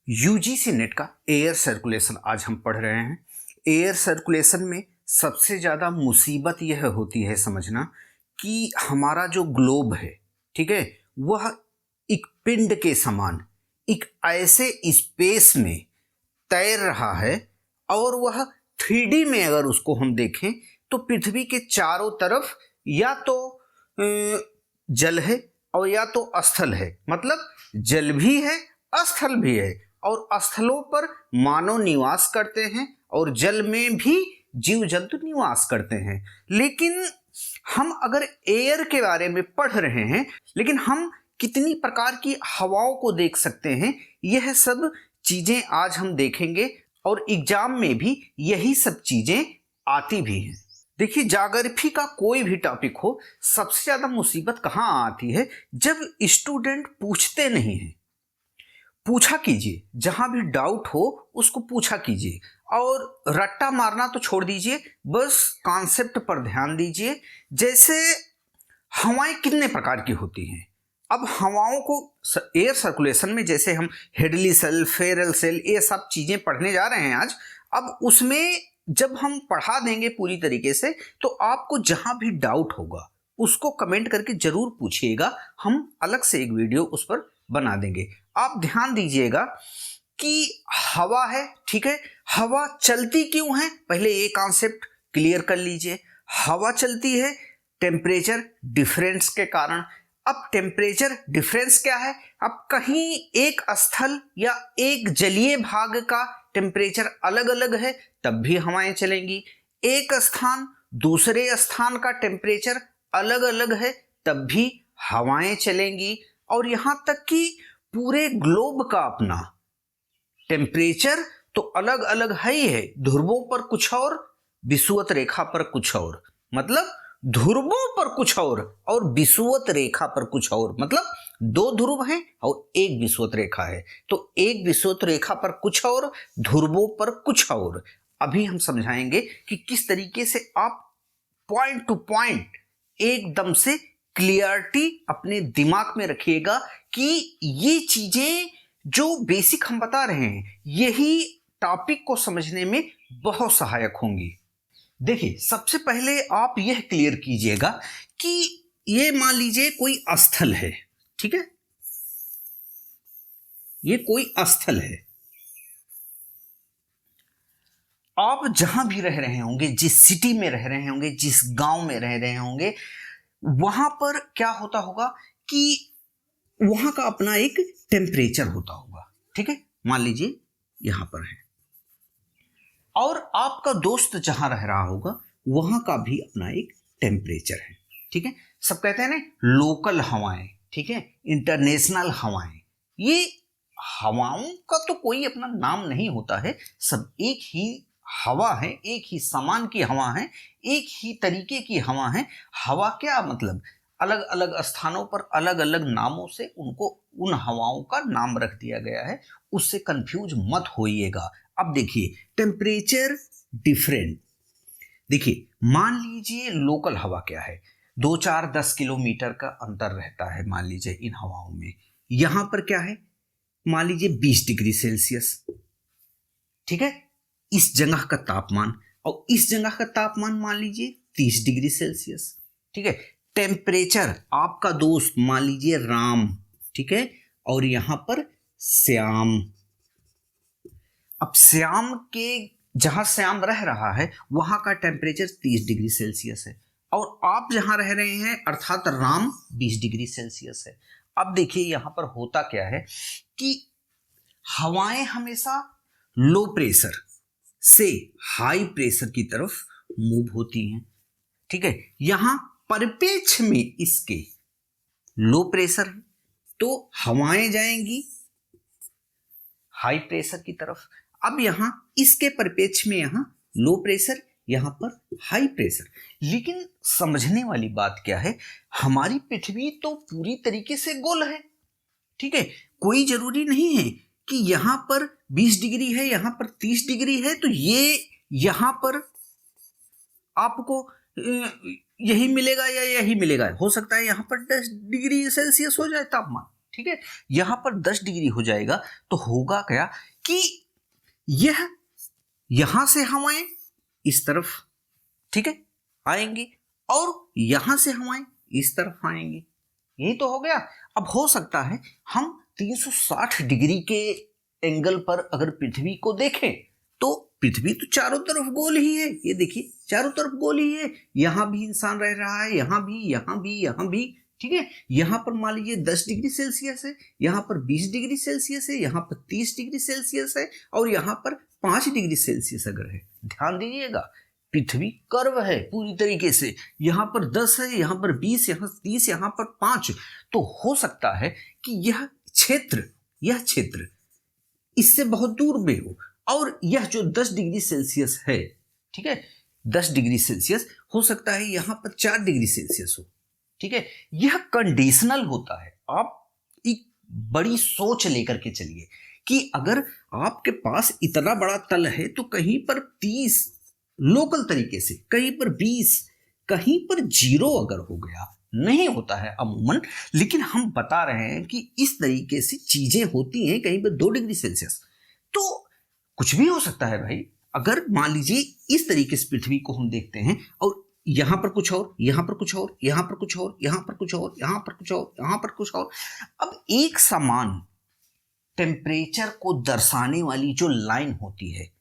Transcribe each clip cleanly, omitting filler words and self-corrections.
UGC net का air circulation आज हम पढ़ रहे हैं। एयर सर्कुलेशन में सबसे ज़्यादा मुसीबत यह होती है समझना कि हमारा जो ग्लोब है, ठीक है, वह एक पिंड के समान एक ऐसे स्पेस में तैर रहा है और वह 3D में अगर उसको हम देखें तो पृथ्वी के चारों तरफ या तो जल है और या तो स्थल है। मतलब जल भी है, स्थल भी है, और स्थलों पर मानव निवास करते हैं और जल में भी जीव जंतु निवास करते हैं। लेकिन हम अगर एयर के बारे में पढ़ रहे हैं, लेकिन हम कितनी प्रकार की हवाओं को देख सकते हैं, यह सब चीजें आज हम देखेंगे और एग्जाम में भी यही सब चीजें आती भी हैं। देखिए, ज्योग्राफी का कोई भी टॉपिक हो, सबसे ज्यादा मुसीबत कहाँ आती है? जब स्टूडेंट पूछते नहीं हैं। पूछा कीजिए, जहां भी डाउट हो उसको पूछा कीजिए और रट्टा मारना तो छोड़ दीजिए, बस कॉन्सेप्ट पर ध्यान दीजिए। जैसे हवाएं कितने प्रकार की होती हैं। अब हवाओं को एयर सर्कुलेशन में जैसे हम हेडली सेल, फेरल सेल, ये सब चीजें पढ़ने जा रहे हैं आज। अब उसमें जब हम पढ़ा देंगे पूरी तरीके से, तो आपको जहां भी डाउट होगा उसको कमेंट करके जरूर पूछिएगा, हम अलग से एक वीडियो उस पर बना देंगे। आप ध्यान दीजिएगा कि हवा है, ठीक है, हवा चलती क्यों है, पहले ये कॉन्सेप्ट क्लियर कर लीजिए। हवा चलती है टेम्परेचर डिफरेंस के कारण। अब टेम्परेचर डिफरेंस क्या है? अब कहीं एक स्थल या एक जलीय भाग का टेम्परेचर अलग अलग है तब भी हवाएं चलेंगी। एक स्थान दूसरे स्थान का टेम्परेचर अलग अलग है तब भी हवाएं चलेंगी। और यहां तक कि पूरे ग्लोब का अपना टेम्परेचर तो अलग अलग है ही है। ध्रुवों पर कुछ और, विषुवत रेखा पर कुछ और। मतलब ध्रुवों पर कुछ और विषुवत रेखा पर कुछ और। मतलब दो ध्रुव हैं और एक विषुवत रेखा है, तो एक विषुवत रेखा पर कुछ और, ध्रुवों पर कुछ और। अभी हम समझाएंगे कि किस तरीके से आप पॉइंट टू पॉइंट एकदम से क्लियरिटी अपने दिमाग में रखिएगा कि ये चीजें जो बेसिक हम बता रहे हैं, यही टॉपिक को समझने में बहुत सहायक होंगी। देखिए, सबसे पहले आप यह क्लियर कीजिएगा कि ये मान लीजिए कोई स्थल है, ठीक है, ये कोई स्थल है। आप जहां भी रह रहे होंगे, जिस सिटी में रह रहे होंगे, जिस गांव में रह रहे होंगे, वहां पर क्या होता होगा कि वहां का अपना एक टेम्परेचर होता होगा, ठीक है। मान लीजिए यहां पर है और आपका दोस्त जहां रह रहा होगा वहां का भी अपना एक टेम्परेचर है, ठीक है। सब कहते हैं ना लोकल हवाएं, ठीक है, इंटरनेशनल हवाएं। ये हवाओं का तो कोई अपना नाम नहीं होता है, सब एक ही हवा है, एक ही समान की हवा है, एक ही तरीके की हवा है। हवा क्या मतलब, अलग अलग स्थानों पर अलग अलग नामों से उनको उन हवाओं का नाम रख दिया गया है, उससे कंफ्यूज मत होइएगा। अब देखिए, टेम्परेचर डिफरेंट। देखिए, मान लीजिए लोकल हवा क्या है, 2-4-10 किलोमीटर का अंतर रहता है मान लीजिए इन हवाओं में। यहां पर क्या है, मान लीजिए 20 डिग्री सेल्सियस, ठीक है, इस जगह का तापमान, और इस जगह का तापमान मान लीजिए 30 डिग्री सेल्सियस, ठीक है। टेम्परेचर आपका दोस्त मान लीजिए राम, ठीक है, और यहां पर श्याम। अब श्याम के जहां श्याम रह रहा है वहां का टेम्परेचर 30 डिग्री सेल्सियस है, और आप जहां रह रहे हैं अर्थात राम 20 डिग्री सेल्सियस है। अब देखिए यहां पर होता क्या है कि हवाएं हमेशा लो प्रेशर से हाई प्रेशर की तरफ मूव होती हैं, ठीक है। यहां परिपेक्ष में इसके लो प्रेशर है तो हवाएं जाएंगी हाई प्रेशर की तरफ। अब यहां इसके परिपेक्ष में यहां लो प्रेशर, यहां पर हाई प्रेशर। लेकिन समझने वाली बात क्या है, हमारी पृथ्वी तो पूरी तरीके से गोल है, ठीक है। कोई जरूरी नहीं है कि यहां पर 20 डिग्री है, यहां पर 30 डिग्री है तो ये यहां पर आपको यही मिलेगा या यही मिलेगा। हो सकता है यहां पर 10 डिग्री सेल्सियस हो जाए तापमान, ठीक है, यहां पर 10 डिग्री हो जाएगा तो होगा क्या कि यह यहां से हवाएं इस तरफ, ठीक है, आएंगी और यहां से हवाएं इस तरफ आएंगी। यही तो हो गया। अब हो सकता है हम 360 डिग्री के एंगल पर अगर पृथ्वी को देखें तो पृथ्वी तो चारों तरफ गोल ही है, ये देखिए चारों तरफ गोल ही है, यहां भी इंसान रह रहा है, यहां भी, यहां भी, यहां भी, ठीक है। यहां पर मान लीजिए 10 डिग्री सेल्सियस है, यहां पर 20 डिग्री सेल्सियस है, यहां पर 30 डिग्री सेल्सियस है और यहां पर 5 डिग्री सेल्सियस अगर है। ध्यान दीजिएगा, पृथ्वी कर्व है पूरी तरीके से, यहां पर 10 है, यहां पर 20, यहां 30, यहां पर 5। तो हो सकता है कि यह क्षेत्र इससे बहुत दूर में हो और यह जो 10 डिग्री सेल्सियस है, ठीक है, 10 डिग्री सेल्सियस हो सकता है यहां पर 4 डिग्री सेल्सियस हो, ठीक है। यह कंडीशनल होता है। आप एक बड़ी सोच लेकर के चलिए कि अगर आपके पास इतना बड़ा तल है तो कहीं पर 30 लोकल तरीके से, कहीं पर 20, कहीं पर 0 अगर हो गया, नहीं होता है अमूमन, लेकिन हम बता रहे हैं कि इस तरीके से चीजें होती हैं। कहीं पर 2 डिग्री सेल्सियस तो कुछ भी हो सकता है भाई। अगर मान लीजिए इस तरीके से पृथ्वी को हम देखते हैं और यहां पर कुछ और, यहां पर कुछ और, यहां पर कुछ और, यहां पर कुछ और, यहां पर कुछ और, यहां पर कुछ और। अब एक समान टेम्परेचर को दर्शाने वाली जो लाइन होती है,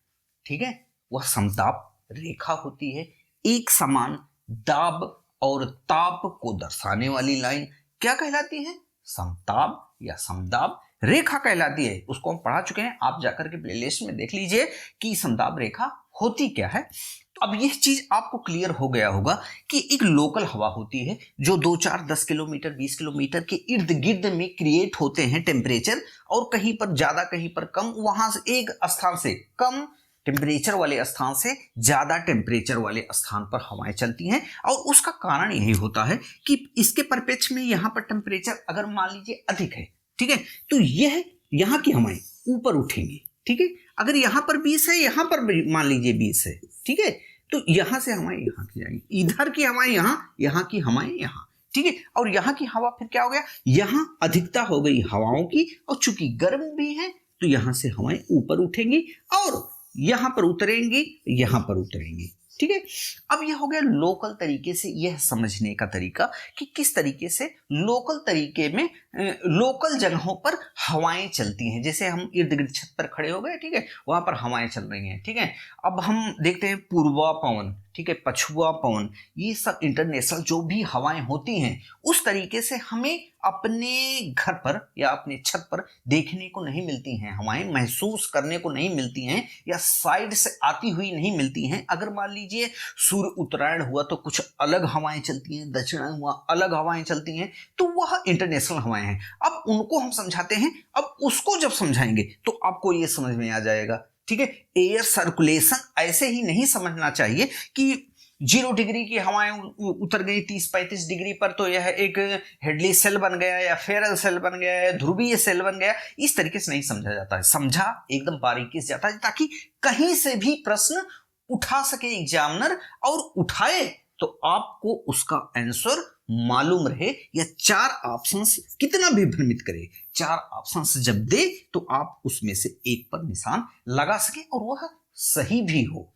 ठीक है, वह समताप रेखा होती है। एक समान दाब और ताप को दर्शाने वाली लाइन क्या कहलाती है? समताप या समदाब रेखा कहलाती है। उसको हम पढ़ा चुके हैं, आप जाकर के प्लेलिस्ट में देख लीजिए कि समदाब रेखा होती क्या है। तो अब यह चीज आपको क्लियर हो गया होगा कि एक लोकल हवा होती है जो 2, 4, 10 किलोमीटर, 20 किलोमीटर के इर्द गिर्द में क्रिएट होते हैं टेम्परेचर, और कहीं पर ज्यादा कहीं पर कम, वहां से एक स्थान से कम टेम्परेचर वाले स्थान से ज्यादा टेम्परेचर वाले स्थान पर हवाएं चलती हैं। और उसका कारण यही होता है कि इसके परिप्रेक्ष्य में यहां पर टेम्परेचर अगर मान लीजिए अधिक है, ठीक है, तो यह यहां की हवाएं ऊपर उठेंगी, ठीक है। अगर यहां पर 20 है, यहां पर मान लीजिए 20 है, ठीक है, तो यहां से हवाएं यहां की जाएंगी, इधर की हवाएं यहां, यहां की हवाएं यहां, ठीक है। और यहां की हवा फिर क्या हो गया, यहां अधिकता हो गई हवाओं की, और चूंकि गर्म भी है तो यहां से हवाएं ऊपर उठेंगी और यहां पर उतरेंगी, यहां पर उतरेंगी, ठीक है। अब यह हो गया लोकल तरीके से यह समझने का तरीका कि किस तरीके से लोकल तरीके में लोकल जगहों पर हवाएं चलती हैं। जैसे हम इर्द गिर्द छत पर खड़े हो गए, ठीक है, वहां पर हवाएं चल रही हैं, ठीक है। अब हम देखते हैं पूर्वा पवन, ठीक है, पछुआ पवन, ये सब इंटरनेशनल जो भी हवाएं होती हैं उस तरीके से हमें अपने घर पर या अपने छत पर देखने को नहीं मिलती हैं, हवाएं महसूस करने को नहीं मिलती हैं, या साइड से आती हुई नहीं मिलती हैं। अगर मान लीजिए सूर्य उत्तरायण हुआ तो कुछ अलग हवाएं चलती हैं, दक्षिणायन हुआ अलग हवाएं चलती हैं, तो वह इंटरनेशनल हवाएं हैं। अब उनको हम समझाते हैं। अब उसको जब समझाएंगे तो आपको ये समझ में आ जाएगा, ठीक है। एयर सर्कुलेशन ऐसे ही नहीं समझना चाहिए कि 0 डिग्री की हवाएं उतर गई 30-35 डिग्री पर तो यह एक हेडली सेल बन गया या फेरल सेल बन गया या ध्रुवीय सेल बन गया, इस तरीके से नहीं समझा जाता है। समझा एकदम बारीकी से जाता है ताकि कहीं से भी प्रश्न उठा सके एग्जामिनर, और उठाए तो आपको उसका आंसर मालूम रहे, या 4 ऑप्शंस कितना भी भ्रमित करे, 4 ऑप्शंस जब दे तो आप उसमें से एक पर निशान लगा सके और वह सही भी हो।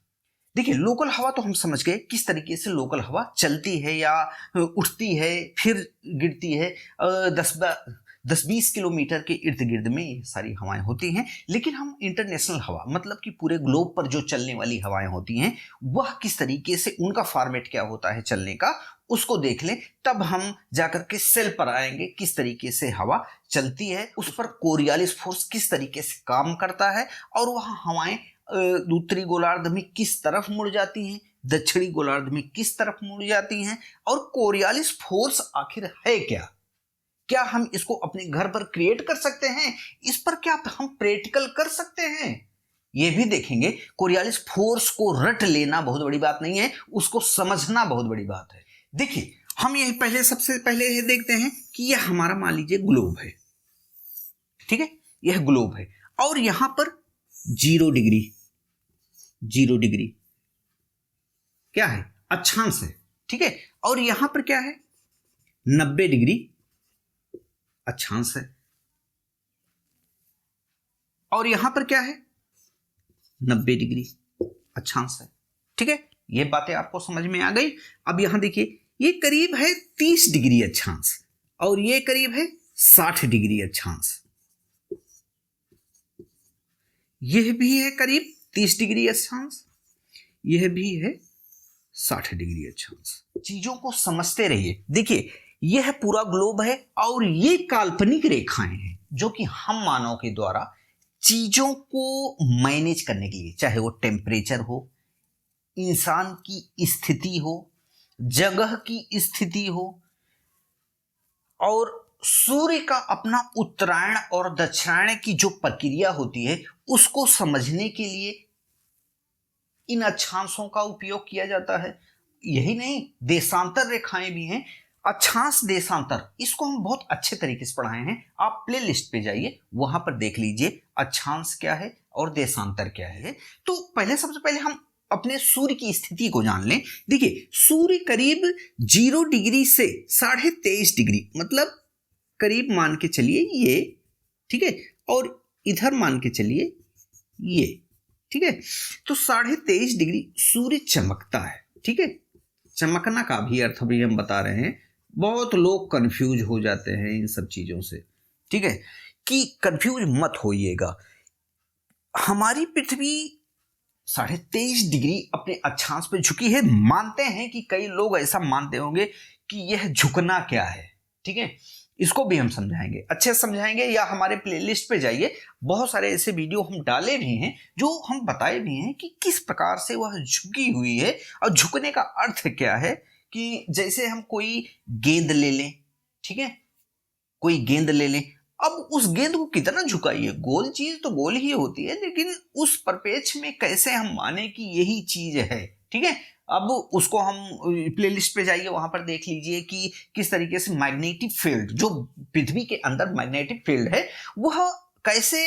देखिए लोकल हवा तो हम समझ गए किस तरीके से लोकल हवा चलती है या उठती है फिर गिरती है। 10-20 किलोमीटर के इर्द गिर्द में ये सारी हवाएं होती हैं। लेकिन हम इंटरनेशनल हवा मतलब कि पूरे ग्लोब पर जो चलने वाली हवाएं होती हैं वह किस तरीके से, उनका फॉर्मेट क्या होता है चलने का, उसको देख लें, तब हम जाकर के सेल पर आएंगे किस तरीके से हवा चलती है, उस पर कोरियालिस फोर्स किस तरीके से काम करता है, और वह हवाएं उत्तरी गोलार्ध में किस तरफ मुड़ जाती हैं, दक्षिणी गोलार्ध में किस तरफ मुड़ जाती हैं, और कोरियालिस फोर्स आखिर है क्या, क्या हम इसको अपने घर पर क्रिएट कर सकते हैं, इस पर क्या हम प्रैक्टिकल कर सकते हैं, ये भी देखेंगे। कोरियालिस फोर्स को रट लेना बहुत बड़ी बात नहीं है, उसको समझना बहुत बड़ी बात है। देखिए हम यही पहले सबसे पहले ये देखते हैं कि यह हमारा मान लीजिए ग्लोब है, ठीक है, यह ग्लोब है और यहां पर 0 डिग्री क्या है, अक्षांश है, ठीक है, और यहां पर क्या है 90 डिग्री अक्षांश है। और यहां पर क्या है 90 डिग्री अक्षांश है। ठीक है, ये बातें आपको समझ में आ गई। अब यहां देखिए ये करीब है 30 डिग्री अक्षांश और ये करीब है 60 डिग्री अक्षांश। यह भी है करीब 30 डिग्री अक्षांश, यह भी है 60 डिग्री अक्षांश। चीजों को समझते रहिए। देखिए यह पूरा ग्लोब है और ये काल्पनिक रेखाएं हैं जो कि हम मानव के द्वारा चीजों को मैनेज करने के लिए, चाहे वो टेम्परेचर हो, इंसान की स्थिति हो, जगह की स्थिति हो, और सूर्य का अपना उत्तरायण और दक्षिणायन की जो प्रक्रिया होती है उसको समझने के लिए इन अक्षांशों का उपयोग किया जाता है। यही नहीं, देशांतर रेखाएं भी हैं। अक्षांश देशांतर, इसको हम बहुत अच्छे तरीके से पढ़ाए हैं। आप प्ले लिस्ट पे जाइए, वहां पर देख लीजिए अक्षांश क्या है और देशांतर क्या है। तो सबसे पहले हम अपने सूर्य की स्थिति को जान लें। देखिए सूर्य करीब 0 डिग्री से 23.5 डिग्री, मतलब करीब मान के चलिए ये, ठीक है, और इधर मान के चलिए ये, ठीक है। तो 23.5 डिग्री सूर्य चमकता है। ठीक है, चमकना का भी अर्थ भी हम बता रहे हैं। बहुत लोग कंफ्यूज हो जाते हैं इन सब चीजों से, ठीक है, कि कंफ्यूज मत होइएगा। हमारी पृथ्वी 23.5 डिग्री अपने अक्षांश पे झुकी है। मानते हैं कि कई लोग ऐसा मानते होंगे कि यह झुकना क्या है। ठीक है, इसको भी हम समझाएंगे, अच्छे से समझाएंगे, या हमारे प्लेलिस्ट पे जाइए, बहुत सारे ऐसे वीडियो हम डाले भी हैं जो हम बताए भी हैं कि किस प्रकार से वह झुकी हुई है। और झुकने का अर्थ क्या है कि जैसे हम कोई गेंद ले लें, ठीक है, कोई गेंद ले लें, अब उस गेंद को कितना झुकाइए, गोल चीज तो गोल ही होती है, लेकिन उस परिपेक्ष में कैसे हम माने कि यही चीज है। ठीक है, अब उसको हम प्लेलिस्ट पे जाइए, वहां पर देख लीजिए कि किस तरीके से मैग्नेटिक फील्ड, जो पृथ्वी के अंदर मैग्नेटिक फील्ड है, वह कैसे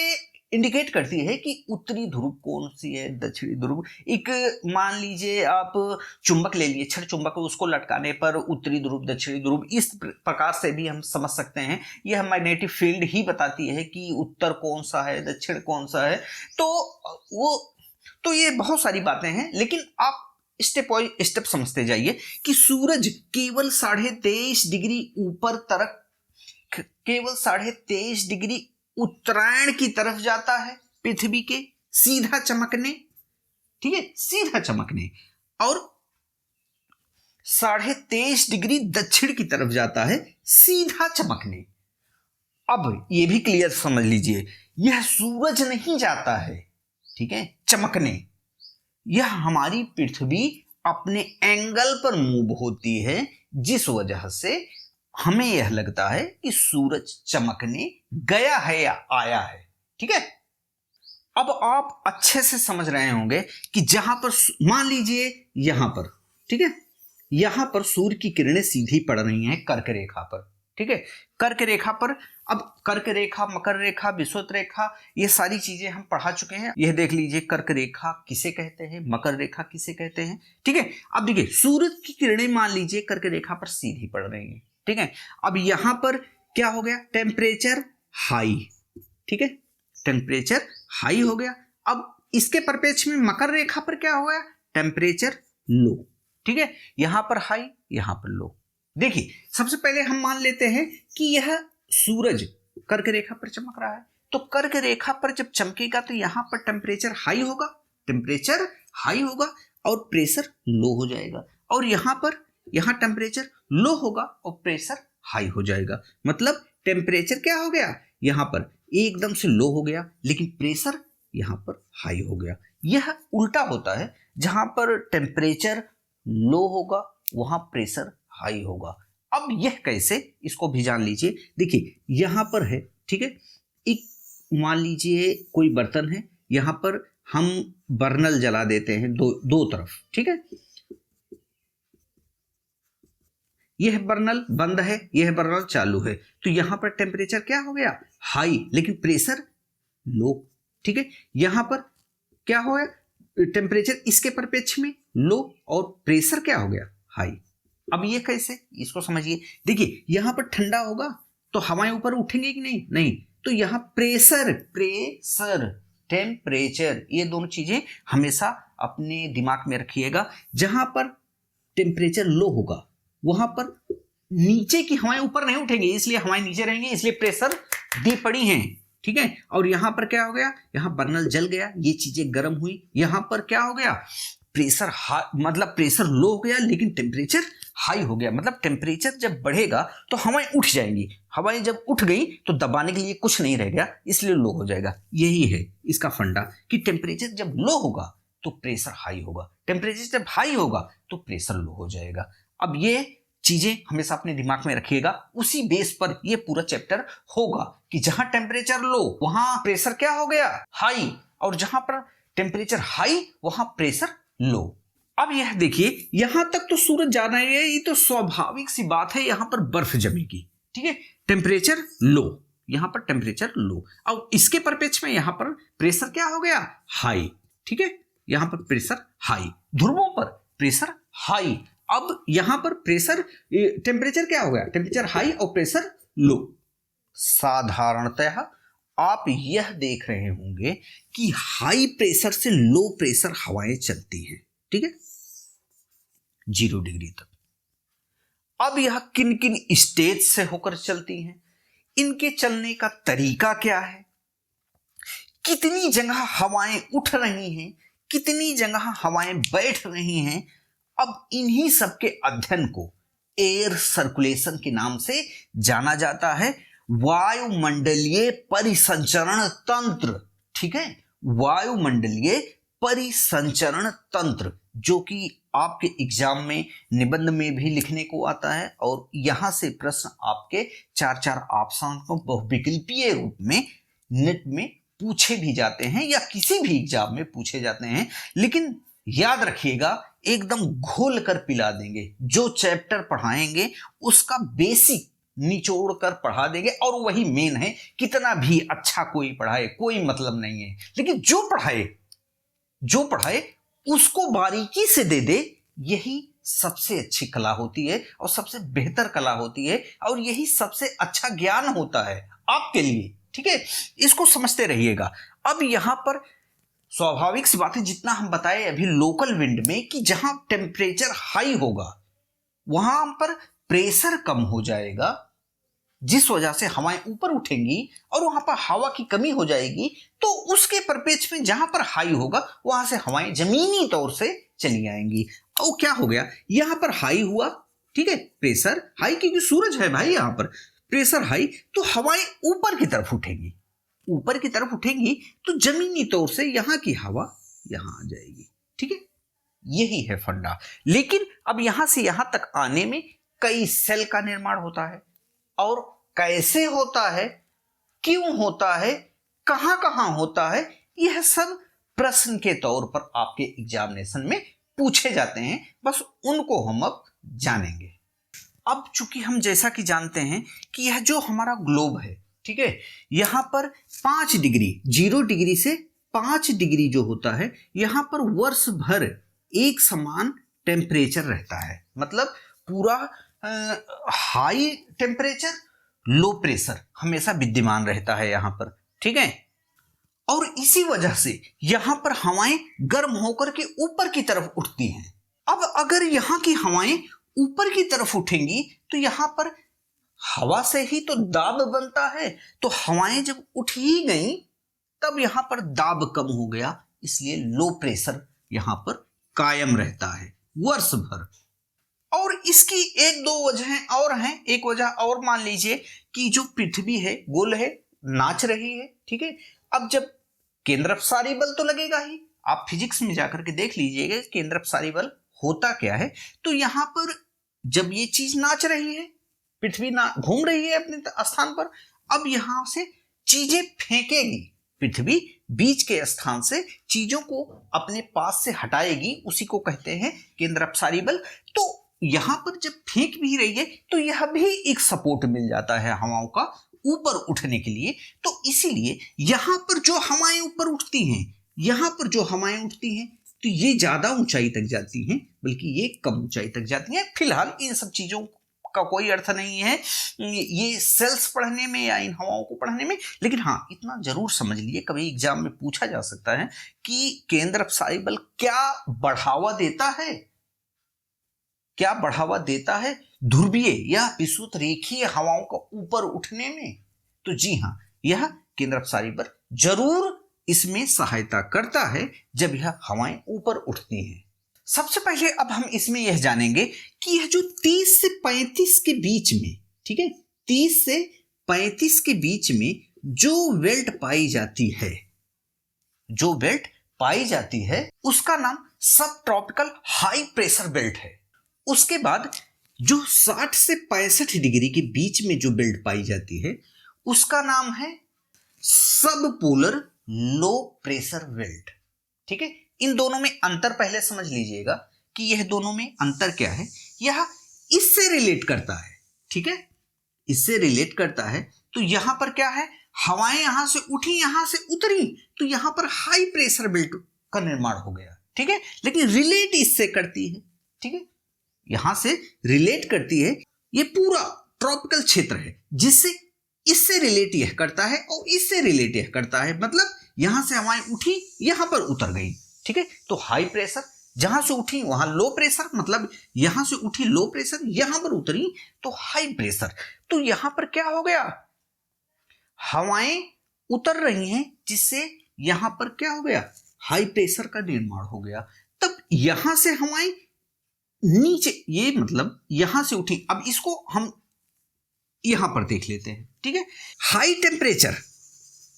इंडिकेट करती है कि उत्तरी ध्रुव कौन सी है, दक्षिणी ध्रुव। एक मान लीजिए आप चुंबक ले लिए, छड़ चुंबक, उसको लटकाने पर उत्तरी ध्रुव, दक्षिणी ध्रुव, इस प्रकार से भी हम समझ सकते हैं। यह मैग्नेटिक फील्ड ही बताती है कि उत्तर कौन सा है, दक्षिण कौन सा है। तो ये बहुत सारी बातें हैं, लेकिन आप स्टेप बाय स्टेप समझते जाइए कि सूरज केवल 23.5 डिग्री ऊपर तरफ, केवल 23.5 डिग्री उत्तरायण की तरफ जाता है पृथ्वी के, सीधा चमकने। ठीक है, सीधा चमकने, और 23.5 डिग्री दक्षिण की तरफ जाता है सीधा चमकने। अब ये भी क्लियर समझ लीजिए, यह सूरज नहीं जाता है, ठीक है, चमकने। यह हमारी पृथ्वी अपने एंगल पर मूव होती है, जिस वजह से हमें यह लगता है कि सूरज चमकने गया है या आया है। ठीक है, अब आप अच्छे से समझ रहे होंगे कि जहां पर मान लीजिए यहां पर, ठीक है, यहां पर सूर्य की किरणें सीधी पड़ रही हैं कर्क रेखा पर। ठीक है, कर्क रेखा पर, अब कर्क रेखा, मकर रेखा, विषुवत रेखा, ये सारी चीजें हम पढ़ा चुके हैं। यह देख लीजिए कर्क रेखा किसे कहते हैं, मकर रेखा किसे कहते हैं। ठीक है, अब देखिए सूरज की किरणें मान लीजिए कर्क रेखा पर सीधी पड़ रही हैं। ठीक है, अब यहां पर क्या हो गया, टेम्परेचर हाई। ठीक है, टेम्परेचर हाई हो गया। अब इसके परिपेक्ष में मकर रेखा पर क्या हो गया, टेम्परेचर लो। ठीक है, यहां पर हाई, यहां पर लो। देखिए सबसे पहले हम मान लेते हैं कि यह सूरज कर्क रेखा पर चमक रहा है, तो कर्क रेखा पर जब चमकेगा तो यहां पर टेम्परेचर हाई होगा, टेम्परेचर हाई होगा और प्रेशर लो हो जाएगा, और यहां टेम्परेचर लो होगा और प्रेशर हाई हो जाएगा। मतलब टेम्परेचर क्या हो गया, यहां पर एकदम से लो हो गया, लेकिन प्रेशर यहां पर हाई हो गया। यह उल्टा होता है, जहां पर टेम्परेचर लो होगा वहां प्रेशर हाई होगा। अब यह कैसे, इसको भी जान लीजिए। देखिए यहां पर है, ठीक है, एक मान लीजिए कोई बर्तन है, यहां पर हम बर्नल जला देते हैं दो तरफ। ठीक है, यह बर्नल बंद है, यह बर्नल चालू है, तो यहां पर टेम्परेचर क्या हो गया, हाई, लेकिन प्रेशर लो। ठीक है, यहां पर क्या हो गया, टेम्परेचर इसके परिपेक्ष में लो और प्रेशर क्या हो गया, हाई। अब ये कैसे, इसको समझिए। देखिए यहां पर ठंडा होगा तो हवाएं ऊपर उठेंगे कि नहीं, नहीं, तो यहाँ प्रेशर, टेम्परेचर, ये दोनों चीजें हमेशा अपने दिमाग में रखिएगा। जहां पर टेम्परेचर लो होगा वहां पर नीचे की हवाएं ऊपर नहीं उठेंगी, इसलिए हवाएं नीचे रहेंगी, इसलिए प्रेशर दी पड़ी हैं, ठीक है। और यहां पर क्या हो गया, यहां बर्नल जल गया, ये चीजें गर्म हुई, यहां पर क्या हो गया, प्रेशर मतलब प्रेशर लो हो गया लेकिन टेम्परेचर हाई हो गया। मतलब टेम्परेचर जब बढ़ेगा तो हवाएं उठ जाएंगी, हवाएं जब उठ गई तो दबाने के लिए कुछ नहीं रह गया, इसलिए लो हो जाएगा। यही है इसका फंडा कि टेम्परेचर जब लो होगा तो प्रेशर हाई होगा, टेम्परेचर जब हाई होगा तो प्रेशर लो हो जाएगा। अब ये चीजें हमेशा अपने दिमाग में रखिएगा, उसी बेस पर ये पूरा चैप्टर होगा कि जहां टेम्परेचर लो वहां प्रेशर क्या हो गया, हाई, और जहां पर टेम्परेचर हाई वहां प्रेशर लो। अब यह देखिए यहां तक तो सूरज जा रहा है, ये तो स्वाभाविक सी बात है, यहां पर बर्फ जमेगी, ठीक है। टेम्परेचर लो, यहां पर टेम्परेचर लो, अब इसके परिप्रेक्ष्य में यहां पर प्रेशर क्या हो गया, हाई, ठीक है। यहां पर प्रेशर हाई, ध्रुवों पर प्रेशर हाई। अब यहां पर प्रेशर, टेम्परेचर क्या हो गया, टेम्परेचर हाई और प्रेशर लो। साधारणतः आप यह देख रहे होंगे कि हाई प्रेशर से लो प्रेशर हवाएं चलती हैं, ठीक है, 0 डिग्री तक। अब यह किन किन स्टेज से होकर चलती हैं, इनके चलने का तरीका क्या है, कितनी जगह हवाएं उठ रही हैं, कितनी जगह हवाएं बैठ रही हैं, अब इन्हीं सब के अध्ययन को एयर सर्कुलेशन के नाम से जाना जाता है। वायुमंडलीय परिसंचरण तंत्र, ठीक है, वायुमंडलीय परिसंचरण तंत्र, जो कि आपके एग्जाम में निबंध में भी लिखने को आता है, और यहां से प्रश्न आपके 4-4 ऑप्शन को बहुविकल्पीय रूप में नेट में पूछे भी जाते हैं या किसी भी एग्जाम में पूछे जाते हैं। लेकिन याद रखिएगा एकदम घोल कर पिला देंगे, जो चैप्टर पढ़ाएंगे उसका बेसिक निचोड़ कर पढ़ा देंगे, और वही मेन है। कितना भी अच्छा कोई पढ़ाए कोई मतलब नहीं है, लेकिन जो पढ़ाए उसको बारीकी से दे दे, यही सबसे अच्छी कला होती है और सबसे बेहतर कला होती है, और यही सबसे अच्छा ज्ञान होता है आपके लिए, ठीक है। इसको समझते रहिएगा। अब यहां पर स्वाभाविक सी बात है, जितना हम बताए अभी लोकल विंड में कि जहां टेम्परेचर हाई होगा वहां पर प्रेशर कम हो जाएगा, जिस वजह से हवाएं ऊपर उठेंगी और वहां पर हवा की कमी हो जाएगी, तो उसके परिप्रेक्ष्य में जहां पर हाई होगा वहां से हवाएं जमीनी तौर से चली आएंगी। और क्या हो गया, यहां पर हाई हुआ, ठीक है, प्रेशर हाई, क्योंकि सूरज है भाई, यहां पर प्रेशर हाई, तो हवाएं ऊपर की तरफ उठेंगी, ऊपर की तरफ उठेंगी तो जमीनी तौर से यहां की हवा यहां आ जाएगी, ठीक है। यही है फंडा। लेकिन अब यहां से यहां तक आने में कई सेल का निर्माण होता है, और कैसे होता है, क्यों होता है, कहां कहां होता है, यह सब प्रश्न के तौर पर आपके एग्जामिनेशन में पूछे जाते हैं, बस उनको हम अब जानेंगे। अब चूंकि हम जैसा कि जानते हैं कि यह जो हमारा ग्लोब है, ठीक है, यहां पर 5 डिग्री, 0 डिग्री से 5 डिग्री जो होता है, यहां पर वर्ष भर एक समान टेम्परेचर रहता है। मतलब पूरा हाई टेम्परेचर लो प्रेशर हमेशा विद्यमान रहता है यहां पर, ठीक है। और इसी वजह से यहां पर हवाएं गर्म होकर के ऊपर की तरफ उठती हैं। अब अगर यहां की हवाएं ऊपर की तरफ उठेंगी तो यहां पर हवा से ही तो दाब बनता है, तो हवाएं जब उठ ही गई तब यहां पर दाब कम हो गया, इसलिए लो प्रेशर यहां पर कायम रहता है वर्ष भर। और इसकी 1-2 वजहें और हैं। एक वजह और मान लीजिए कि जो पृथ्वी है गोल है, नाच रही है, ठीक है। अब जब केंद्रापसारी बल तो लगेगा ही, आप फिजिक्स में जाकर के देख लीजिएगा केंद्रापसारी बल होता क्या है। तो यहां पर जब ये चीज नाच रही है, पृथ्वी ना घूम रही है अपने स्थान पर, अब यहां से चीजें फेंकेगी पृथ्वी, बीच के स्थान से चीजों को अपने पास से हटाएगी, उसी को कहते हैं केंद्रापसारी बल। तो यहां पर जब फेंक भी रही है तो यह भी एक सपोर्ट मिल जाता है हवाओं का ऊपर उठने के लिए। तो इसीलिए यहां पर जो हवाएं ऊपर उठती हैं, यहां पर जो हवाएं उठती हैं, तो ये ज्यादा ऊंचाई तक जाती हैं, बल्कि ये कम ऊंचाई तक जाती हैं। फिलहाल इन सब चीजों का कोई अर्थ नहीं है ये सेल्स पढ़ने में या इन हवाओं को पढ़ने में। लेकिन हाँ, इतना जरूर समझ लीजिए, कभी एग्जाम में पूछा जा सकता है कि केंद्र अपसारी बल क्या बढ़ावा देता है, क्या बढ़ावा देता है ध्रुवीय या विषुवत रेखीय हवाओं का ऊपर उठने में। तो जी हाँ, यह केंद्र अपसारी बल जरूर इसमें सहायता करता है जब यह हवाएं ऊपर उठती हैं। सबसे पहले अब हम इसमें यह जानेंगे कि यह जो 30 से 35 के बीच में, ठीक है, 30 से 35 के बीच में जो बेल्ट पाई जाती है, जो बेल्ट पाई जाती है उसका नाम सब ट्रॉपिकल हाई प्रेशर बेल्ट है। उसके बाद जो 60 से 65 डिग्री के बीच में जो बेल्ट पाई जाती है उसका नाम है सब पोलर लो प्रेशर बेल्ट। ठीक है, इन दोनों में अंतर पहले समझ लीजिएगा कि यह दोनों में अंतर क्या है। यह इससे रिलेट करता है, ठीक है, इससे रिलेट करता है। तो यहां पर क्या है, हवाएं यहां से उठी, यहां से उतरी, तो यहां पर हाई प्रेशर बेल्ट का निर्माण हो गया, ठीक है। लेकिन रिलेट इससे करती है, ठीक है, यहां से रिलेट करती है। ये पूरा ट्रॉपिकल क्षेत्र है जिससे इससे रिलेट यह करता है और इससे रिलेट यह करता है, मतलब यहां से हवाएं उठी, यहां पर उतर गई, ठीक है। तो हाई प्रेशर जहां से उठी वहां लो प्रेशर, मतलब यहां से उठी लो प्रेशर, यहां पर उतरी तो हाई प्रेशर। तो यहां पर क्या हो गया, हवाएं उतर रही हैं जिससे यहां पर क्या हो गया, हाई प्रेशर का निर्माण हो गया। तब यहां से हवाएं नीचे, ये मतलब यहां से उठी। अब इसको हम यहां पर देख लेते हैं, ठीक है। हाई टेम्परेचर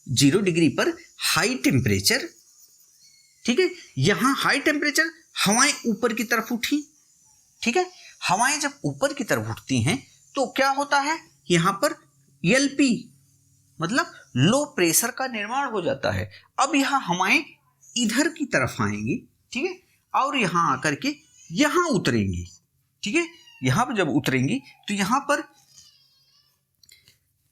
0 डिग्री पर हाई टेम्परेचर, ठीक है, यहां हाई टेम्परेचर, हवाएं ऊपर की तरफ उठी, ठीक है। हवाएं जब ऊपर की तरफ उठती हैं तो क्या होता है, यहां पर एलपी मतलब लो प्रेशर का निर्माण हो जाता है। अब यहां हवाएं इधर की तरफ आएंगी, ठीक है, और यहां आकर के यहां उतरेंगी, ठीक है। यहां पर जब उतरेंगी तो यहां पर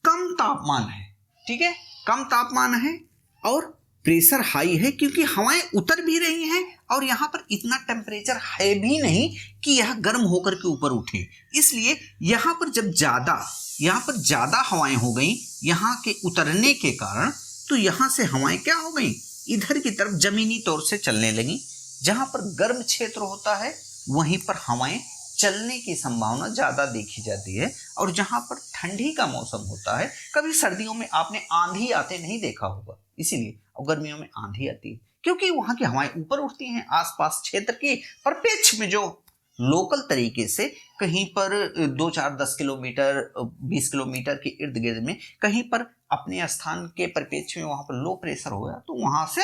कम तापमान है, ठीक है, कम तापमान है और प्रेशर हाई है, क्योंकि हवाएं उतर भी रही हैं और यहां पर इतना टेम्परेचर है भी नहीं कि यह गर्म होकर के ऊपर उठे। इसलिए यहां पर जब यहां पर ज्यादा हवाएं हो गई यहां के उतरने के कारण, तो यहां से हवाएं क्या हो गई, इधर की तरफ जमीनी तौर से चलने लगी। जहां पर गर्म क्षेत्र होता है वहीं पर हवाएं चलने की संभावना ज्यादा देखी जाती है, और जहां पर ठंडी का मौसम होता है, कभी सर्दियों में आपने आंधी आते नहीं देखा होगा, इसीलिए, और गर्मियों में आंधी आती है क्योंकि वहां की हवाएं ऊपर उठती हैं। आसपास क्षेत्र के परिप्रेक्ष्य में जो लोकल तरीके से कहीं पर 2-4-10 किलोमीटर 20 किलोमीटर के इर्द गिर्द में कहीं पर अपने स्थान के परिप्रेक्ष्य में वहां पर लो प्रेशर होगा, तो वहां से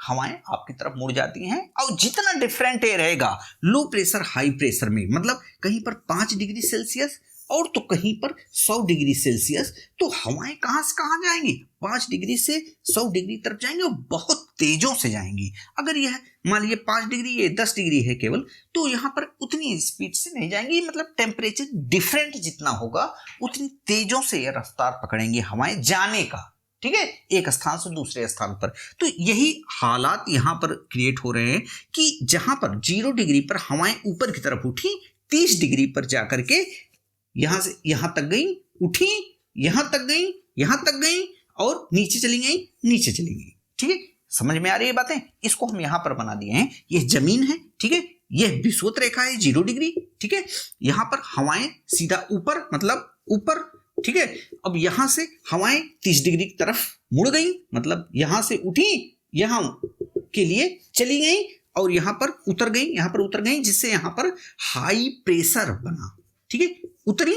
हवाएं आपकी तरफ मुड़ जाती हैं। और जितना डिफरेंट ये रहेगा लो प्रेशर हाई प्रेशर में, मतलब कहीं पर 5 डिग्री सेल्सियस और तो कहीं पर 100 डिग्री सेल्सियस, तो हवाएं कहां से कहां जाएंगी, 5 डिग्री से 100 डिग्री तरफ जाएंगी और बहुत तेजों से जाएंगी। अगर यह मान लीजिए 5 डिग्री, ये 10 डिग्री है केवल, तो यहां पर उतनी स्पीड से नहीं जाएंगी, मतलब टेम्परेचर डिफरेंट जितना होगा उतनी तेजों से यह रफ्तार पकड़ेंगी हवाएं जाने का, ठीक है, एक स्थान से दूसरे स्थान पर। तो यही हालात यहां पर क्रिएट हो रहे हैं कि जहां पर 0 डिग्री पर हवाएं ऊपर की तरफ उठी, 30 डिग्री पर जाकर के यहां से यहां तक गई, उठी, यहां तक गई, यहां तक गई और नीचे चली गई, नीचे चली गई, ठीक है। समझ में आ रही है बातें। इसको हम यहां पर बना दिए हैं, यह जमीन है, ठीक है, यह विषुवत रेखा है 0 डिग्री, ठीक है। यहां पर हवाएं सीधा ऊपर, मतलब ऊपर, ठीक है। अब यहां से हवाएं 30 डिग्री की तरफ मुड़ गई, मतलब यहां से उठी, यहां के लिए चली गई और यहां पर उतर गई, यहां पर उतर गई, जिससे यहां पर हाई प्रेशर बना, ठीक है। उतरी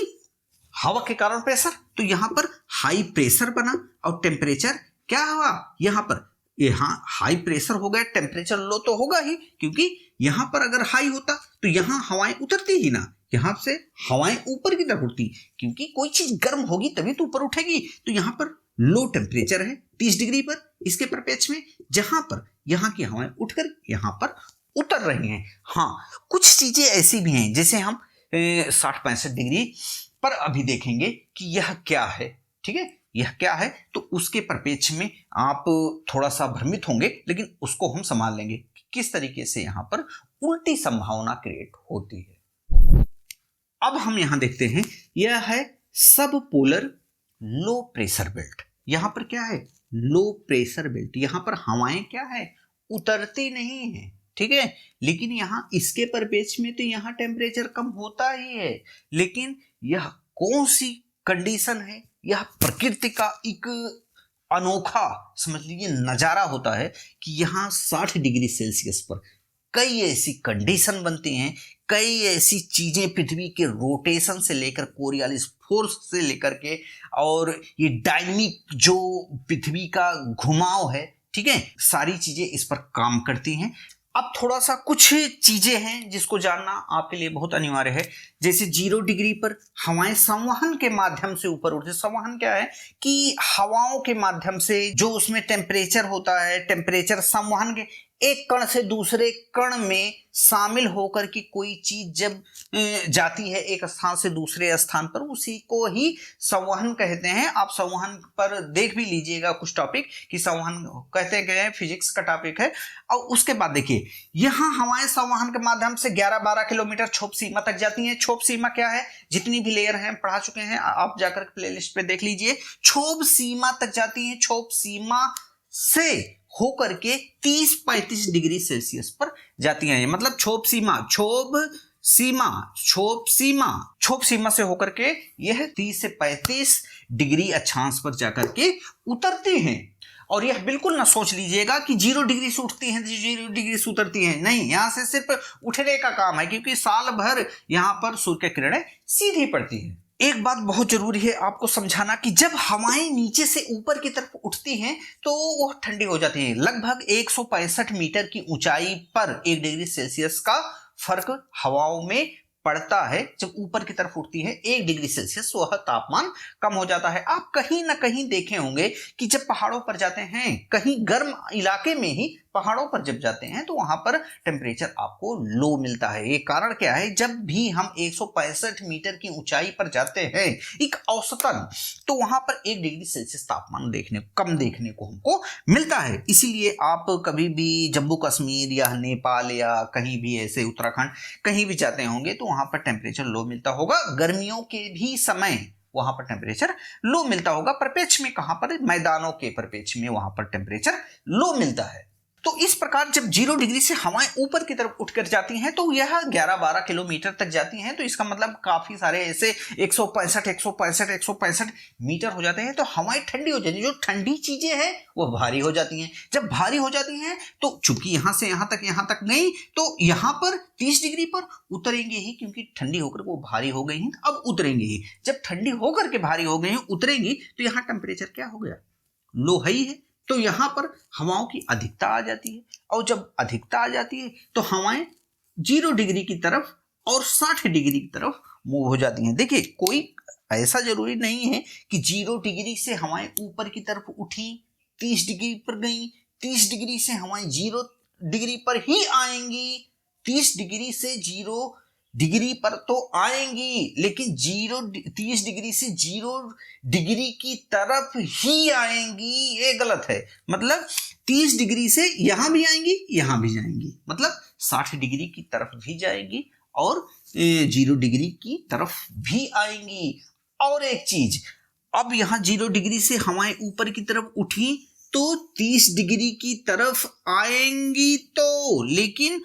हवा के कारण प्रेशर, तो यहां पर हाई प्रेशर बना और टेम्परेचर क्या हुआ, यहां पर यहां हाई प्रेशर हो गया, टेम्परेचर लो तो होगा ही, क्योंकि यहां पर अगर हाई होता तो यहां हवाएं उतरती ही ना, यहां से हवाएं ऊपर की तरफ उठती, क्योंकि कोई चीज गर्म होगी तभी तो ऊपर उठेगी। तो यहां पर लो टेम्परेचर है 30 डिग्री पर, इसके परिप्रेक्ष्य में जहां पर यहां की हवाएं उठकर यहां पर उतर रही हैं। हाँ, कुछ चीजें ऐसी भी हैं जैसे हम 60-65 डिग्री पर अभी देखेंगे कि यह क्या है, ठीक है, यह क्या है, तो उसके परिप्रेक्ष्य में आप थोड़ा सा भ्रमित होंगे, लेकिन उसको हम संभाल लेंगे कि किस तरीके से यहां पर उल्टी संभावना क्रिएट होती है। अब हम यहां देखते हैं, यह है सब पोलर लो प्रेशर बेल्ट। यहां पर क्या है, लो प्रेशर बेल्ट। यहां पर हवाएं क्या है, उतरती नहीं है, ठीक है। लेकिन यहां इसके परिपेक्ष में तो यहां टेम्परेचर कम होता ही है, लेकिन यह कौन सी कंडीशन है, यह प्रकृति का एक अनोखा समझ लीजिए नजारा होता है कि यहाँ 60 डिग्री सेल्सियस पर कई ऐसी कंडीशन बनती हैं, कई ऐसी चीजें पृथ्वी के रोटेशन से लेकर कोरियोलिस फोर्स से लेकर के और ये डायनामिक जो पृथ्वी का घुमाव है, ठीक है, सारी चीजें इस पर काम करती हैं। अब थोड़ा सा कुछ चीजें हैं जिसको जानना आपके लिए बहुत अनिवार्य है। जैसे 0 डिग्री पर हवाएं संवहन के माध्यम से ऊपर उठते। संवहन क्या है कि हवाओं के माध्यम से जो उसमें टेम्परेचर होता है, टेम्परेचर संवहन के एक कण से दूसरे कण में शामिल होकर की कोई चीज जब जाती है एक स्थान से दूसरे स्थान पर, उसी को ही संवहन कहते हैं। आप संवहन पर देख भी लीजिएगा कुछ टॉपिक कि संवहन कहते हैं, फिजिक्स का टॉपिक है। और उसके बाद देखिए, यहाँ हवाएं संवहन के माध्यम से 11-12 किलोमीटर क्षोभ सीमा तक जाती हैं। क्षोभ सीमा क्या है, जितनी भी लेयर हैं पढ़ा चुके हैं, आप जाकर प्लेलिस्ट पे देख लीजिए। क्षोभ सीमा तक जाती हैं, क्षोभ सीमा से होकर के 30-35 डिग्री सेल्सियस पर जाती हैं। मतलब क्षोभ सीमा से होकर के यह 30 से 35 डिग्री अक्षांश पर जाकर के उतरती हैं। और यह बिल्कुल ना सोच लीजिएगा कि 0 डिग्री से उठती हैं, 0 डिग्री से उतरती हैं, नहीं, यहां से सिर्फ उठने का काम है, क्योंकि साल भर यहां पर सूर्य की किरणें सीधी पड़ती हैं। एक बात बहुत जरूरी है आपको समझाना कि जब हवाएं नीचे से ऊपर की तरफ उठती हैं तो वह ठंडी हो जाती हैं। लगभग 165 मीटर की ऊंचाई पर 1 डिग्री सेल्सियस का फर्क हवाओं में पड़ता है। जब ऊपर की तरफ उठती है 1 डिग्री सेल्सियस, वह तापमान कम हो जाता है। आप कहीं ना कहीं देखे होंगे कि जब पहाड़ों पर जाते हैं, कहीं गर्म इलाके में ही पहाड़ों पर जब जाते हैं तो वहां पर टेम्परेचर आपको लो मिलता है। ये कारण क्या है, जब भी हम 165 मीटर की ऊंचाई पर जाते हैं एक औसतन, तो वहां पर 1 डिग्री सेल्सियस तापमान कम देखने को हमको मिलता है। इसीलिए आप कभी भी जम्मू कश्मीर या नेपाल या कहीं भी ऐसे उत्तराखंड कहीं भी जाते होंगे तो वहां पर टेम्परेचर लो मिलता होगा। गर्मियों के भी समय वहां पर टेम्परेचर लो मिलता होगा। परिपेक्ष में कहां पर, मैदानों के परिपेक्ष में वहां पर टेम्परेचर लो मिलता है। तो इस प्रकार जब 0 डिग्री से हवाएं ऊपर की तरफ उठकर जाती हैं तो यह 11-12 किलोमीटर तक जाती हैं। तो इसका मतलब काफी सारे ऐसे 165 मीटर हो जाते हैं। तो हवाएं ठंडी हो जाती हैं। जो ठंडी चीजें हैं वो भारी हो जाती हैं। जब भारी हो जाती हैं तो चूंकि यहां से यहां तक नहीं, तो यहां पर 30 डिग्री पर उतरेंगे ही, क्योंकि ठंडी होकर वो भारी हो गई हैं, अब उतरेंगे ही। जब ठंडी होकर के भारी हो गई हैं, उतरेंगी, तो यहां टेम्परेचर क्या हो गया, लो ही है। तो यहां पर हवाओं की अधिकता आ जाती है, और जब अधिकता आ जाती है तो हवाएं 0 डिग्री की तरफ और 60 डिग्री की तरफ मूव हो जाती हैं। देखिए, कोई ऐसा जरूरी नहीं है कि 0 डिग्री से हवाएं ऊपर की तरफ उठी, 30 डिग्री पर गई, 30 डिग्री से हवाएं 0 डिग्री पर ही आएंगी, 30 डिग्री से 0 डिग्री पर तो आएंगी, लेकिन 30 डिग्री से 0 डिग्री की तरफ ही आएंगी, ये गलत है। मतलब 30 डिग्री से यहां भी आएंगी, यहां भी जाएंगी, मतलब 60 डिग्री की तरफ भी जाएंगी और 0 डिग्री की तरफ भी आएंगी। और एक चीज, अब यहां 0 डिग्री से हवाएं ऊपर की तरफ उठी तो 30 डिग्री की तरफ आएंगी, तो लेकिन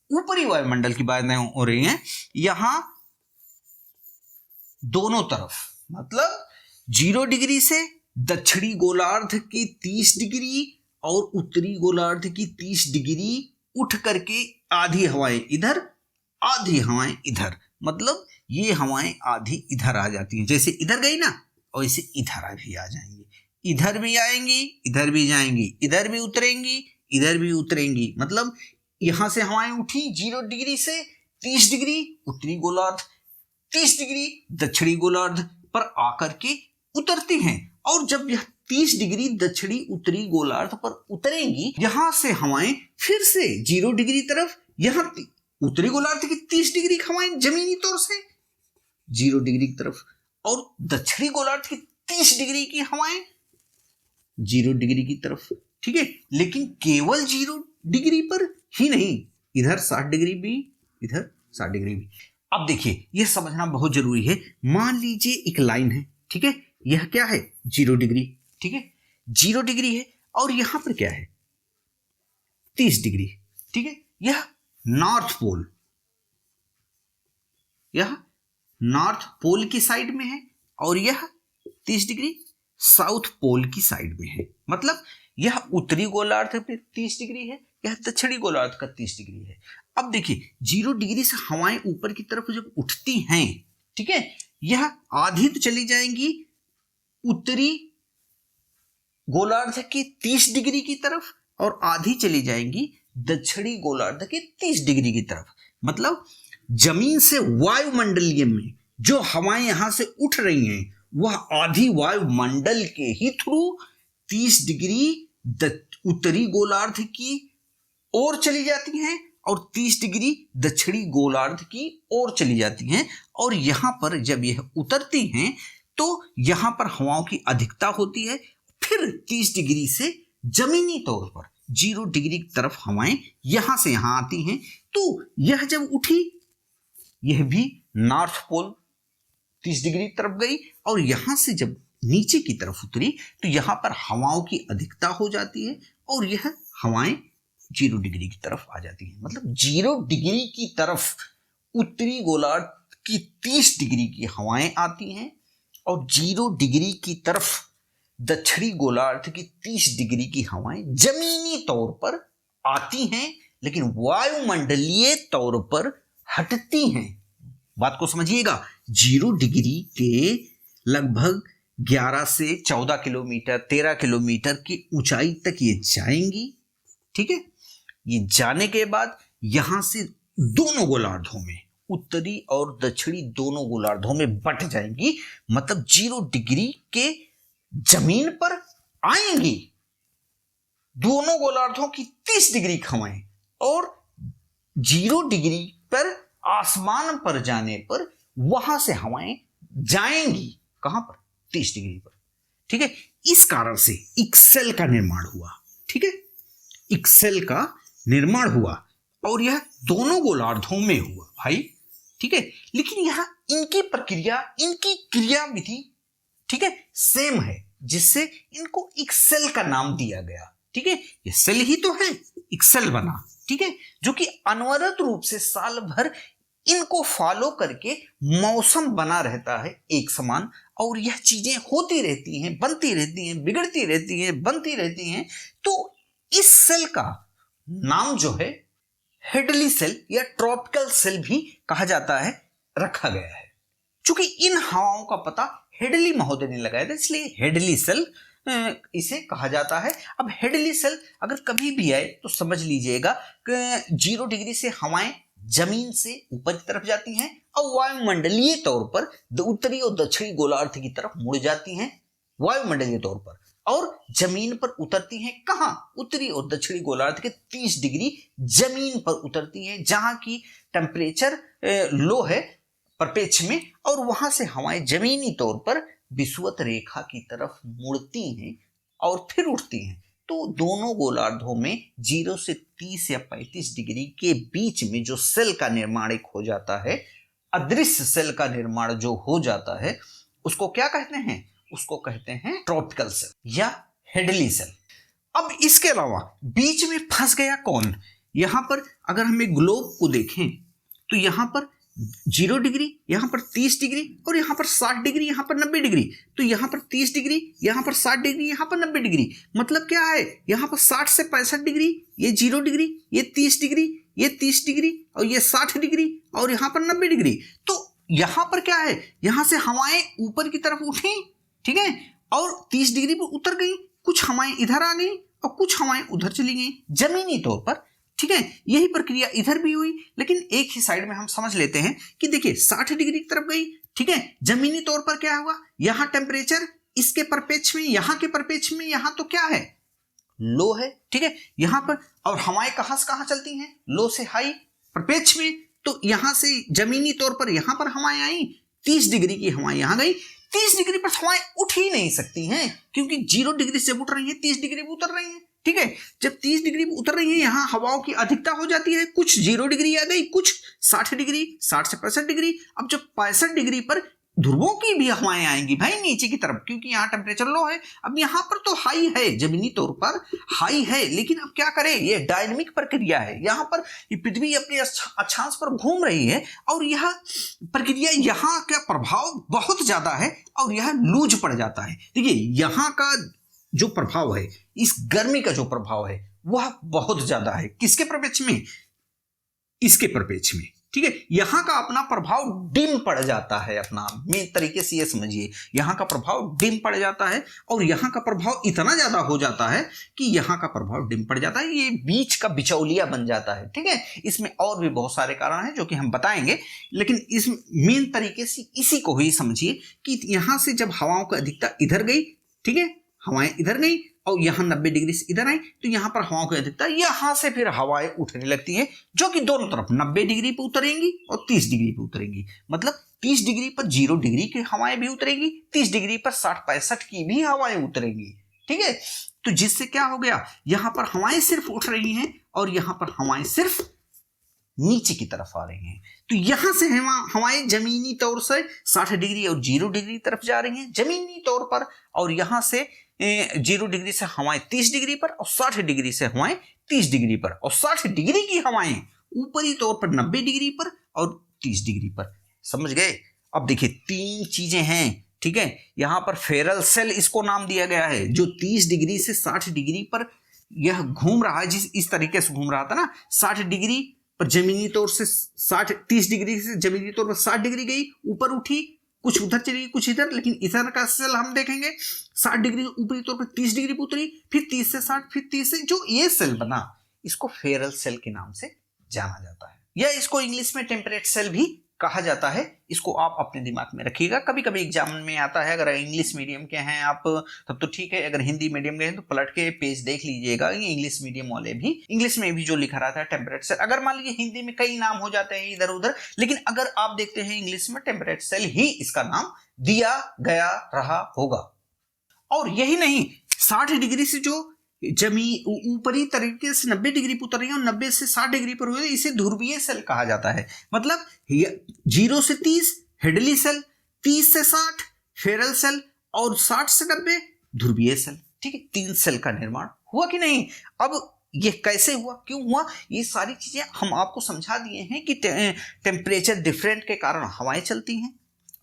ऊपरी वायुमंडल की बातें हो रही हैं, यहां दोनों तरफ, मतलब 0 डिग्री से दक्षिणी गोलार्ध की 30 डिग्री और उत्तरी गोलार्ध की 30 डिग्री उठ करके आधी हवाएं इधर, आधी हवाएं इधर, मतलब ये हवाएं आधी इधर आ जाती हैं। जैसे इधर गई ना, और इसे इधर भी आ जाएंगी, इधर भी आएंगी, इधर भी जाएंगी, इधर भी उतरेंगी, इधर भी उतरेंगी। मतलब यहां से हवाएं उठी 0 डिग्री से 30 डिग्री उत्तरी गोलार्ध, 30 डिग्री दक्षिणी गोलार्ध पर आकर के उतरती हैं। और जब यह 30 डिग्री दक्षिणी उत्तरी गोलार्ध पर उतरेंगी, यहां से हवाएं फिर से 0 डिग्री तरफ, यहां उत्तरी गोलार्ध की 30 डिग्री हवाएं जमीनी तौर से 0 डिग्री की तरफ, और दक्षिणी गोलार्ध की 30 डिग्री की हवाएं 0 डिग्री की तरफ, ठीक है। लेकिन केवल 0 डिग्री पर ही नहीं, इधर 60 डिग्री भी, इधर 60 डिग्री भी। अब देखिए यह समझना बहुत जरूरी है। मान लीजिए एक लाइन है, ठीक है, यह क्या है 0 डिग्री, ठीक है, 0 डिग्री है, और यहां पर क्या है 30 डिग्री, ठीक है, यह नॉर्थ पोल, यह नॉर्थ पोल की साइड में है और यह 30 डिग्री साउथ पोल की साइड में है। मतलब यह उत्तरी गोलार्ध पे 30 डिग्री है, यह दक्षिणी गोलार्ध का 30 डिग्री है। अब देखिए 0 डिग्री से हवाएं ऊपर की तरफ जब उठती हैं, ठीक है, यह आधी तो चली जाएंगी उत्तरी गोलार्ध के 30 डिग्री की तरफ और आधी चली जाएंगी दक्षिणी गोलार्ध के 30 डिग्री की तरफ। मतलब जमीन से वायुमंडलीय में जो हवाएं यहां से उठ रही हैं वह आधी वायुमंडल के ही थ्रू 30 डिग्री उत्तरी गोलार्ध की ओर चली जाती हैं और 30 डिग्री दक्षिणी गोलार्ध की ओर चली जाती हैं। और यहां पर जब यह उतरती हैं तो यहां पर हवाओं की अधिकता होती है, फिर 30 डिग्री से जमीनी तौर पर 0 डिग्री की तरफ हवाएं यहां से यहां आती हैं। तो यह जब उठी, यह भी नॉर्थ पोल 30 डिग्री की तरफ गई और यहां से जब नीचे की तरफ उतरी तो यहां पर हवाओं की अधिकता हो जाती है और यह हवाएं 0 डिग्री की तरफ आ जाती हैं। मतलब 0 डिग्री की तरफ उत्तरी गोलार्ध की 30 डिग्री की हवाएं आती हैं और 0 डिग्री की तरफ दक्षिणी गोलार्ध की 30 डिग्री की हवाएं जमीनी तौर पर आती हैं, लेकिन वायुमंडलीय तौर पर हटती हैं। बात को समझिएगा, 0 डिग्री के लगभग 11 से 14 किलोमीटर 13 किलोमीटर की ऊंचाई तक ये जाएंगी, ठीक है। ये जाने के बाद यहां से दोनों गोलार्धों में, उत्तरी और दक्षिणी दोनों गोलार्धों में बट जाएंगी। मतलब 0 डिग्री के जमीन पर आएंगी दोनों गोलार्धों की 30 डिग्री हवाएं और 0 डिग्री पर आसमान पर जाने पर वहां से हवाएं जाएंगी कहां पर 30 डिग्री पर, ठीक है। इस कारण से इक्सेल का निर्माण हुआ, ठीक है, इक्सेल का निर्माण हुआ और यह दोनों गोलार्धों में हुआ भाई, ठीक है। लेकिन यहां इनकी प्रक्रिया, इनकी क्रिया विधि, ठीक है, सेम है, जिससे इनको इक्सेल का नाम दिया गया, ठीक है। ये सेल ही तो है, इक्सेल बना, ठीक है, जो कि अनवरत रूप से साल भर इनको फॉलो करके मौसम बना रहता है एक समान और यह चीजें होती रहती हैं, बनती रहती हैं, बिगड़ती रहती हैं, बनती रहती हैं। तो इस सेल का नाम जो है हेडली सेल या ट्रॉपिकल सेल भी कहा जाता है, रखा गया है। चूंकि इन हवाओं का पता हेडली महोदय ने लगाया था, इसलिए हेडली सेल इसे कहा जाता है। अब हेडली सेल अगर कभी भी आए तो समझ लीजिएगा कि 0 डिग्री से हवाएं जमीन से ऊपर की तरफ जाती हैं और वायुमंडलीय तौर पर उत्तरी और दक्षिणी गोलार्ध की तरफ मुड़ जाती हैं वायुमंडलीय तौर पर, और जमीन पर उतरती हैं कहां, उत्तरी और दक्षिणी गोलार्ध के 30 डिग्री जमीन पर उतरती हैं जहां की टेम्परेचर लो है प्रपेक्ष में, और वहां से हवाएं जमीनी तौर पर विषुवत रेखा की तरफ मुड़ती हैं और फिर उठती हैं। तो दोनों गोलार्धों में 0 से 30 या 35 डिग्री के बीच में जो सेल का निर्माण एक हो जाता है, अदृश्य सेल का निर्माण जो हो जाता है, उसको क्या कहते हैं, उसको कहते हैं ट्रॉपिकल सेल या हेडली सेल। अब इसके अलावा बीच में फंस गया कौन, यहां पर अगर हमें ग्लोब को देखें तो यहां पर 0 डिग्री, यहां पर 30 डिग्री और यहां पर 60 डिग्री, यहां पर 90 डिग्री। तो यहां पर 30 डिग्री, यहां पर 60 डिग्री, यहां पर 90 डिग्री। मतलब क्या है, यहां पर 60 से 65 डिग्री, ये 0 डिग्री, ये 30 डिग्री, ये 30 डिग्री और ये 60 डिग्री और यहां पर 90 डिग्री। तो यहां पर क्या है, यहां से हवाएं ऊपर की तरफ उठी, ठीक है, और 30 डिग्री पर उतर गई, कुछ हवाएं इधर आ गई और कुछ हवाएं उधर चली गई जमीनी तौर पर, ठीक है। यही प्रक्रिया इधर भी हुई, लेकिन एक ही साइड में हम समझ लेते हैं कि देखिए 60 डिग्री की तरफ गई, ठीक है, जमीनी तौर पर क्या हुआ, यहां टेम्परेचर इसके परपेक्ष में, यहां के परपेक्ष में, यहां तो क्या है लो है, ठीक है, यहां पर, और हवाएं कहां से कहां चलती हैं, लो से हाई परपेक्ष में। तो यहां से जमीनी तौर पर यहां पर हवाएं आई, 30 डिग्री की हवाएं यहां गई, 30 डिग्री पर हवाएं उठ ही नहीं सकती हैं क्योंकि 0 डिग्री से उठ रही हैं, 30 डिग्री पर उतर रही हैं, ठीक है। जब 30 डिग्री पे उतर रही है, यहाँ हवाओं की अधिकता हो जाती है, कुछ 0 डिग्री आ गई, कुछ 60 डिग्री, 60 से 65 डिग्री। अब जब 65 डिग्री पर ध्रुवों की भी हवाएं आएंगी भाई नीचे की तरफ, क्योंकि यहाँ टेम्परेचर लो है। अब यहाँ पर तो हाई है, जमीनी तौर पर हाई है, लेकिन अब क्या करें, ये डायनामिक प्रक्रिया है। यहाँ पर पृथ्वी अपने अक्षांश पर घूम रही है और यह प्रक्रिया, यहाँ का प्रभाव बहुत ज्यादा है और यह लूज पड़ जाता है। देखिए यहाँ का जो प्रभाव है, इस गर्मी का जो प्रभाव है वह बहुत ज्यादा है। किसके प्रपेक्ष में? इसके प्रपेक्ष में, ठीक है। यहां का अपना प्रभाव डिम पड़ जाता है, अपना मेन तरीके से ये समझिए, यहां का प्रभाव डिम पड़ जाता है और यहां का प्रभाव इतना ज्यादा हो जाता है कि यहां का प्रभाव डिम पड़ जाता है, ये बीच का बिचौलिया बन जाता है, ठीक है। इसमें और भी बहुत सारे कारण हैं जो कि हम बताएंगे, लेकिन इस मेन तरीके से इसी को ही समझिए कि यहां से जब हवाओं की अधिकता इधर गई, ठीक है, हवाएं इधर गई और यहाँ 90 डिग्री से इधर आई, तो यहाँ पर हवाओं की अधिकता, यहाँ से फिर हवाएं उठने लगती हैं, जो कि दोनों तरफ 90 डिग्री पे उतरेंगी और 30 डिग्री पे उतरेंगी। मतलब 30 डिग्री पर 0 डिग्री की हवाएं भी उतरेंगी, 30 डिग्री पर 60-65 की भी हवाएं उतरेंगी, ठीक है। तो जिससे क्या हो गया, यहाँ पर हवाएं सिर्फ उठ रही हैं और यहाँ पर हवाएं सिर्फ नीचे की तरफ आ रही हैं। तो यहां से हवाएं जमीनी तौर से 60 डिग्री और 0 डिग्री तरफ जा रही हैं जमीनी तौर पर, और यहां से 0 डिग्री से हवाएं 30 डिग्री पर और 60 डिग्री से हवाएं 30 डिग्री पर, और 60 डिग्री की हवाएं ऊपरी तौर पर 90 डिग्री पर और 30 डिग्री पर। समझ गए? अब देखिए 3 चीजें हैं, ठीक है। यहां पर फेरल सेल इसको नाम दिया गया है, जो 30 डिग्री से 60 डिग्री पर यह घूम रहा है, जिस इस तरीके से घूम रहा था ना, 60 डिग्री पर जमीनी तौर से 30 डिग्री से जमीनी तौर पर 60 डिग्री गई, ऊपर उठी, कुछ उधर चली गई कुछ इधर, लेकिन इधर का सेल हम देखेंगे 60 डिग्री ऊपरी तौर पर 30 डिग्री पर उतरी, फिर 30 से 60, फिर 30 से, जो ये सेल बना इसको फेरल सेल के नाम से जाना जाता है, या इसको इंग्लिश में टेम्परेट सेल भी कहा जाता है। इसको आप अपने दिमाग में रखिएगा, कभी कभी एग्जाम में आता है। अगर इंग्लिश मीडियम के हैं आप तब तो ठीक है, अगर हिंदी मीडियम के हैं तो पलट के पेज देख लीजिएगा, इंग्लिश मीडियम वाले भी, इंग्लिश में भी जो लिखा रहता है टेम्परेट सेल। अगर मान लीजिए हिंदी में कई नाम हो जाते हैं इधर उधर, लेकिन अगर आप देखते हैं इंग्लिश में टेम्परेट सेल ही इसका नाम दिया गया रहा होगा। और यही नहीं, 60 डिग्री से जो ऊपरी तरीके से 90 डिग्री पर उतर रही है और 90 से 60 डिग्री पर हुए, इसे ध्रुवीय सेल कहा जाता है। मतलब 0 से 30 हेडली सेल, 30 से 60 फेरल सेल और 60 से 90 ध्रुवीय सेल, ठीक है। 3 सेल का निर्माण हुआ कि नहीं? अब ये कैसे हुआ, क्यों हुआ, ये सारी चीजें हम आपको समझा दिए हैं कि टेम्परेचर डिफरेंट के कारण हवाएं चलती हैं,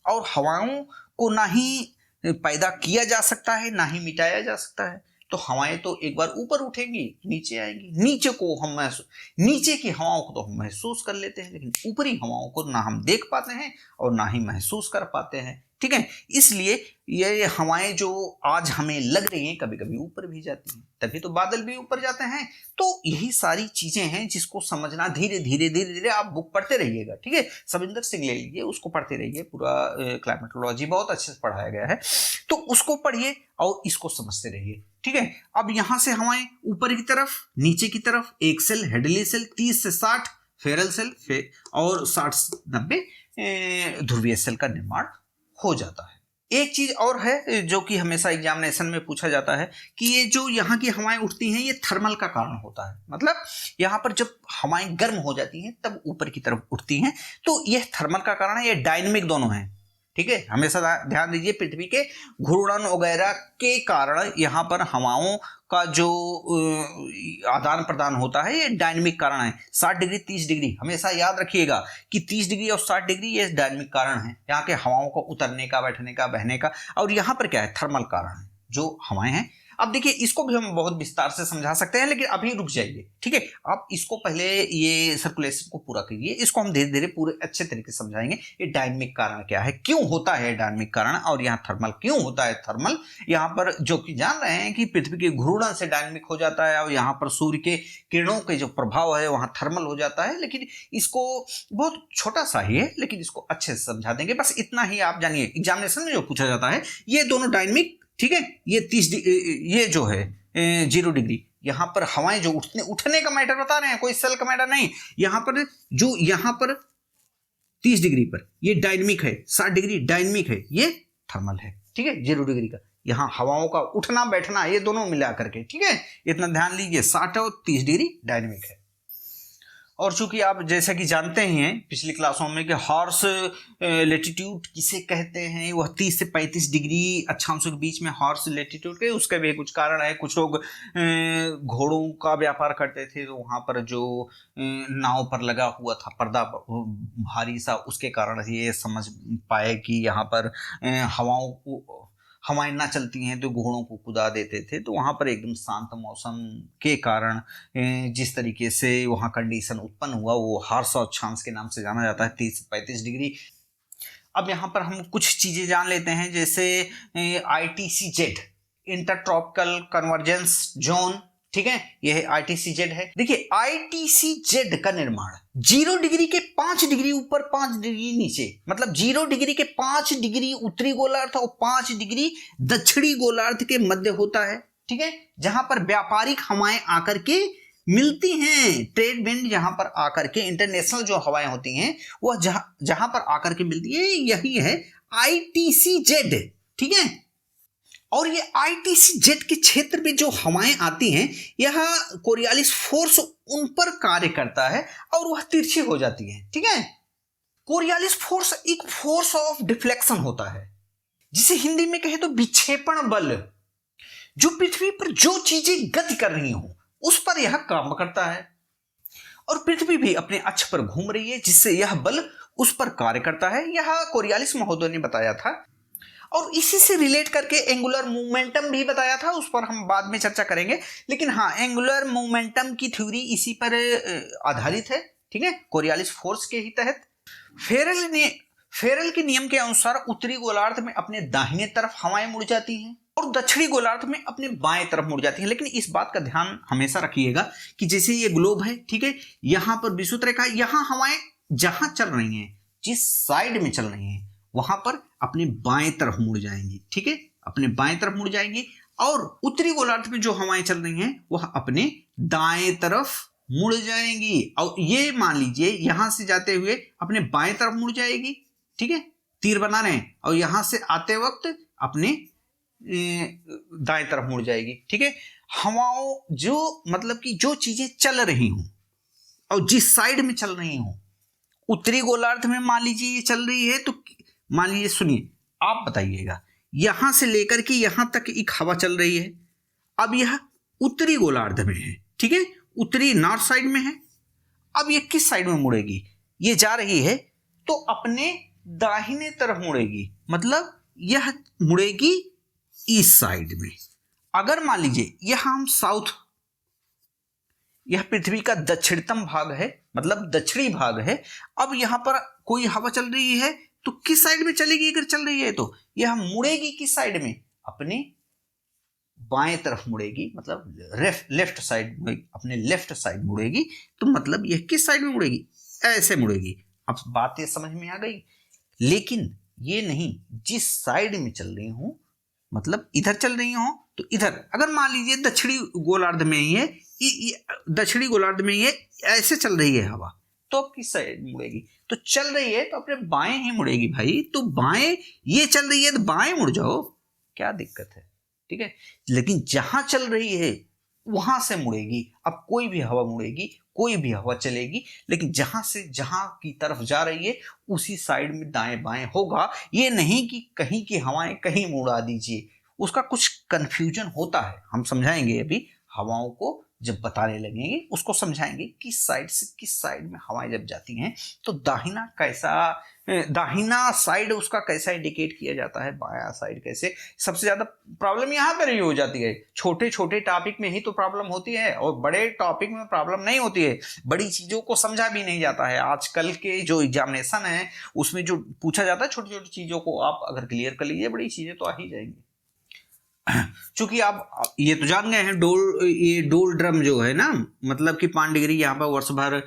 और हवाओं को ना ही पैदा किया जा सकता है ना ही मिटाया जा सकता है। तो हवाएं तो एक बार ऊपर उठेंगी, नीचे आएंगी, नीचे की हवाओं को तो हम महसूस कर लेते हैं, लेकिन ऊपरी हवाओं को ना हम देख पाते हैं और ना ही महसूस कर पाते हैं, ठीक है। इसलिए ये हवाएं जो आज हमें लग रही हैं कभी कभी ऊपर भी जाती हैं, तभी तो बादल भी ऊपर जाते हैं। तो यही सारी चीजें हैं जिसको समझना, धीरे धीरे आप बुक पढ़ते रहिएगा, ठीक है। सविंदर सिंह ले लीजिए, उसको पढ़ते रहिए, पूरा क्लाइमेटोलॉजी बहुत अच्छे से पढ़ाया गया है, तो उसको पढ़िए और इसको समझते रहिए, ठीक है। अब यहां से हवाएं ऊपर की तरफ, नीचे की तरफ, एक सेल हेडली सेल, 30 से 60 फेरल सेल और 60 से 90 ध्रुवीय सेल का निर्माण हो जाता है। एक चीज और है जो कि हमेशा एग्जामिनेशन में पूछा जाता है कि ये जो यहाँ की हवाएं उठती हैं ये थर्मल का कारण होता है। मतलब यहाँ पर जब हवाएं गर्म हो जाती हैं तब ऊपर की तरफ उठती हैं, तो ये थर्मल का कारण है। ये डायनेमिक दोनों हैं, ठीक है। हमेशा ध्यान दीजिए, पृथ्वी के घूर्णन वगैरह के कारण यहाँ पर हवाओं का जो आदान प्रदान होता है ये डायनेमिक कारण है। 60 डिग्री 30 डिग्री, हमेशा याद रखिएगा कि 30 डिग्री और 60 डिग्री ये डायनेमिक कारण है, यहाँ के हवाओं को उतरने का, बैठने का, बहने का। और यहाँ पर क्या है, थर्मल कारण है, जो हवाएं हैं। अब देखिए इसको भी हम बहुत विस्तार से समझा सकते हैं, लेकिन अभी रुक जाइए, ठीक है। आप इसको पहले ये सर्कुलेशन को पूरा करिए, इसको हम धीरे धीरे पूरे अच्छे तरीके से समझाएंगे। ये डायनेमिक कारण क्या है, क्यों होता है डायनेमिक कारण, और यहाँ थर्मल क्यों होता है। थर्मल यहाँ पर जो कि जान रहे हैं कि पृथ्वी के घूर्णन से डायनेमिक हो जाता है, और यहाँ पर सूर्य के किरणों के जो प्रभाव है वहाँ थर्मल हो जाता है। लेकिन इसको बहुत छोटा सा ही है, लेकिन इसको अच्छे से समझा देंगे। बस इतना ही आप जानिए, एग्जामिनेशन में जो पूछा जाता है ये दोनों डायनेमिक, ठीक है। ये 30 ये जो है 0 डिग्री, यहाँ पर हवाएं जो उठने का मैटर बता रहे हैं, कोई सेल का मैटर नहीं। यहाँ पर जो यहाँ पर 30 डिग्री पर ये डायनेमिक है, 60 डिग्री डायनेमिक है, ये थर्मल है, ठीक है। 0 डिग्री का यहाँ हवाओं का उठना बैठना ये दोनों मिला करके, ठीक है, इतना ध्यान लीजिए। 60 और 30 डिग्री डायनेमिक है। और चूंकि आप जैसे कि जानते ही हैं पिछली क्लासों में कि हॉर्स लेटीट्यूड किसे कहते हैं, वह 30 से 35 डिग्री अक्षांशों के बीच में हॉर्स लेटीट्यूड के, उसका भी कुछ कारण है। कुछ लोग घोड़ों का व्यापार करते थे तो वहाँ पर जो नाव पर लगा हुआ था पर्दा भारी सा, उसके कारण ये समझ पाए कि यहाँ पर हवाएं ना चलती हैं तो घोड़ों को कुदा देते थे। तो वहाँ पर एकदम शांत मौसम के कारण जिस तरीके से वहाँ कंडीशन उत्पन्न हुआ वो हॉर्स अक्षांश के नाम से जाना जाता है, 30 से 35 डिग्री। अब यहाँ पर हम कुछ चीज़ें जान लेते हैं, जैसे ITCZ इंटरट्रॉपिकल कन्वर्जेंस जोन, ठीक है, यह ITCZ है। देखिए ITCZ का निर्माण 0 डिग्री के 5 डिग्री ऊपर 5 डिग्री नीचे, मतलब 0 डिग्री के 5 डिग्री उत्तरी गोलार्ध और 5 डिग्री दक्षिणी गोलार्ध के मध्य होता है, ठीक है, जहां पर व्यापारिक हवाएं आकर के मिलती हैं। ट्रेड विंड जहां पर आकर के, इंटरनेशनल जो हवाएं होती हैं वह जहां पर आकर के मिलती है, यही है ITCZ, ठीक है। और ये ITCZ के क्षेत्र में जो हवाएं आती हैं, यह कोरियालिस फोर्स उन पर कार्य करता है और वह तिरछी हो जाती है, ठीक है। कोरियालिस फोर्स एक फोर्स ऑफ डिफ्लेक्शन होता है, जिसे हिंदी में कहे तो विक्षेपण बल। जो पृथ्वी पर जो चीजें गति कर रही हो उस पर यह काम करता है, और पृथ्वी भी अपने अक्ष पर घूम रही है, जिससे यह बल उस पर कार्य करता है। यह कोरियालिस महोदय ने बताया था। और इसी से रिलेट करके एंगुलर मोमेंटम भी बताया था, उस पर हम बाद में चर्चा करेंगे। लेकिन हाँ, एंगुलर मोमेंटम की थ्योरी इसी पर आधारित है, ठीक है, कोरियालिस फोर्स के ही तहत। फेरेल के नियम के अनुसार उत्तरी गोलार्ध में अपने दाहिने तरफ हवाएं मुड़ जाती हैं और दक्षिणी गोलार्ध में अपने बाएं तरफ मुड़ जाती हैं। लेकिन इस बात का ध्यान हमेशा रखिएगा कि जैसे ये ग्लोब है, ठीक है, यहां पर विषुवत रेखा, यहां हवाएं जहां चल रही हैं, जिस साइड में चल रही हैं, वहां पर अपने बाएं तरफ मुड़ जाएंगी, ठीक है, अपने बाएं तरफ मुड़ जाएंगी। और उत्तरी गोलार्ध में जो हवाएं चल रही हैं वह अपने दाएं तरफ मुड़ जाएंगी। और ये मान लीजिए यहां से जाते हुए अपने बाएं तरफ मुड़ जाएगी, ठीक है, तीर बना रहे हैं, और यहां से आते वक्त अपने दाएं तरफ मुड़ जाएगी, ठीक है। हवाओं जो मतलब कि जो चीजें चल रही हों और जिस साइड में चल रही हों, उत्तरी गोलार्ध में मान लीजिए ये चल रही है, तो मान लीजिए, सुनिए, आप बताइएगा, यहां से लेकर के यहां तक एक हवा चल रही है। अब यह उत्तरी गोलार्ध में है, ठीक है, उत्तरी नॉर्थ साइड में है। अब ये किस साइड में मुड़ेगी? ये जा रही है तो अपने दाहिने तरफ मुड़ेगी, मतलब यह मुड़ेगी ईस्ट साइड में। अगर मान लीजिए यह हम साउथ, यह पृथ्वी का दक्षिणतम भाग है, मतलब दक्षिणी भाग है। अब यहां पर कोई हवा चल रही है तो किस साइड में चलेगी? अगर चल रही है तो यह मुड़ेगी किस साइड में? अपने बाएं तरफ मुड़ेगी, मतलब लेफ्ट साइड, अपने लेफ्ट साइड मुड़ेगी। तो मतलब यह किस साइड में मुड़ेगी? ऐसे मुड़ेगी। अब बात ये समझ में आ गई। लेकिन ये नहीं, जिस साइड में चल रही हूं, मतलब इधर चल रही हो तो इधर, अगर मान लीजिए दक्षिणी गोलार्ध में ही है, दक्षिणी गोलार्ध में ये ऐसे चल रही है हवा, तो अब किस साइड मुड़ेगी? तो चल रही है तो अपने बाएं ही मुड़ेगी भाई। तो बाएं, ये चल रही है तो बाएं मुड़ जाओ, क्या दिक्कत है, ठीक है। लेकिन जहां चल रही है वहां से मुड़ेगी। अब कोई भी हवा मुड़ेगी, कोई भी हवा चलेगी, लेकिन जहां से जहां की तरफ जा रही है उसी साइड में दाएं बाएं होगा। ये नहीं कि कहीं की हवाएं कहीं मुड़ा दीजिए, उसका कुछ कंफ्यूजन होता है। हम समझाएंगे अभी, हवाओं को जब बताने लगेंगे उसको समझाएंगे किस साइड से किस साइड में हवाएं जब जाती हैं तो दाहिना साइड उसका कैसा इंडिकेट किया जाता है, बायां साइड कैसे। सबसे ज्यादा प्रॉब्लम यहाँ पर ही हो जाती है। छोटे छोटे टॉपिक में ही तो प्रॉब्लम होती है और बड़े टॉपिक में प्रॉब्लम नहीं होती है। बड़ी चीजों को समझा भी नहीं जाता है। आजकल के जो एग्जामिनेशन है उसमें जो पूछा जाता है, छोटी छोटी चीजों को आप अगर क्लियर कर लीजिए, बड़ी चीजें तो आ ही जाएंगी। चूंकि आप ये तो जान गए हैं, ये डोल ड्रम जो है ना, मतलब कि 5 डिग्री यहाँ पर वर्ष भर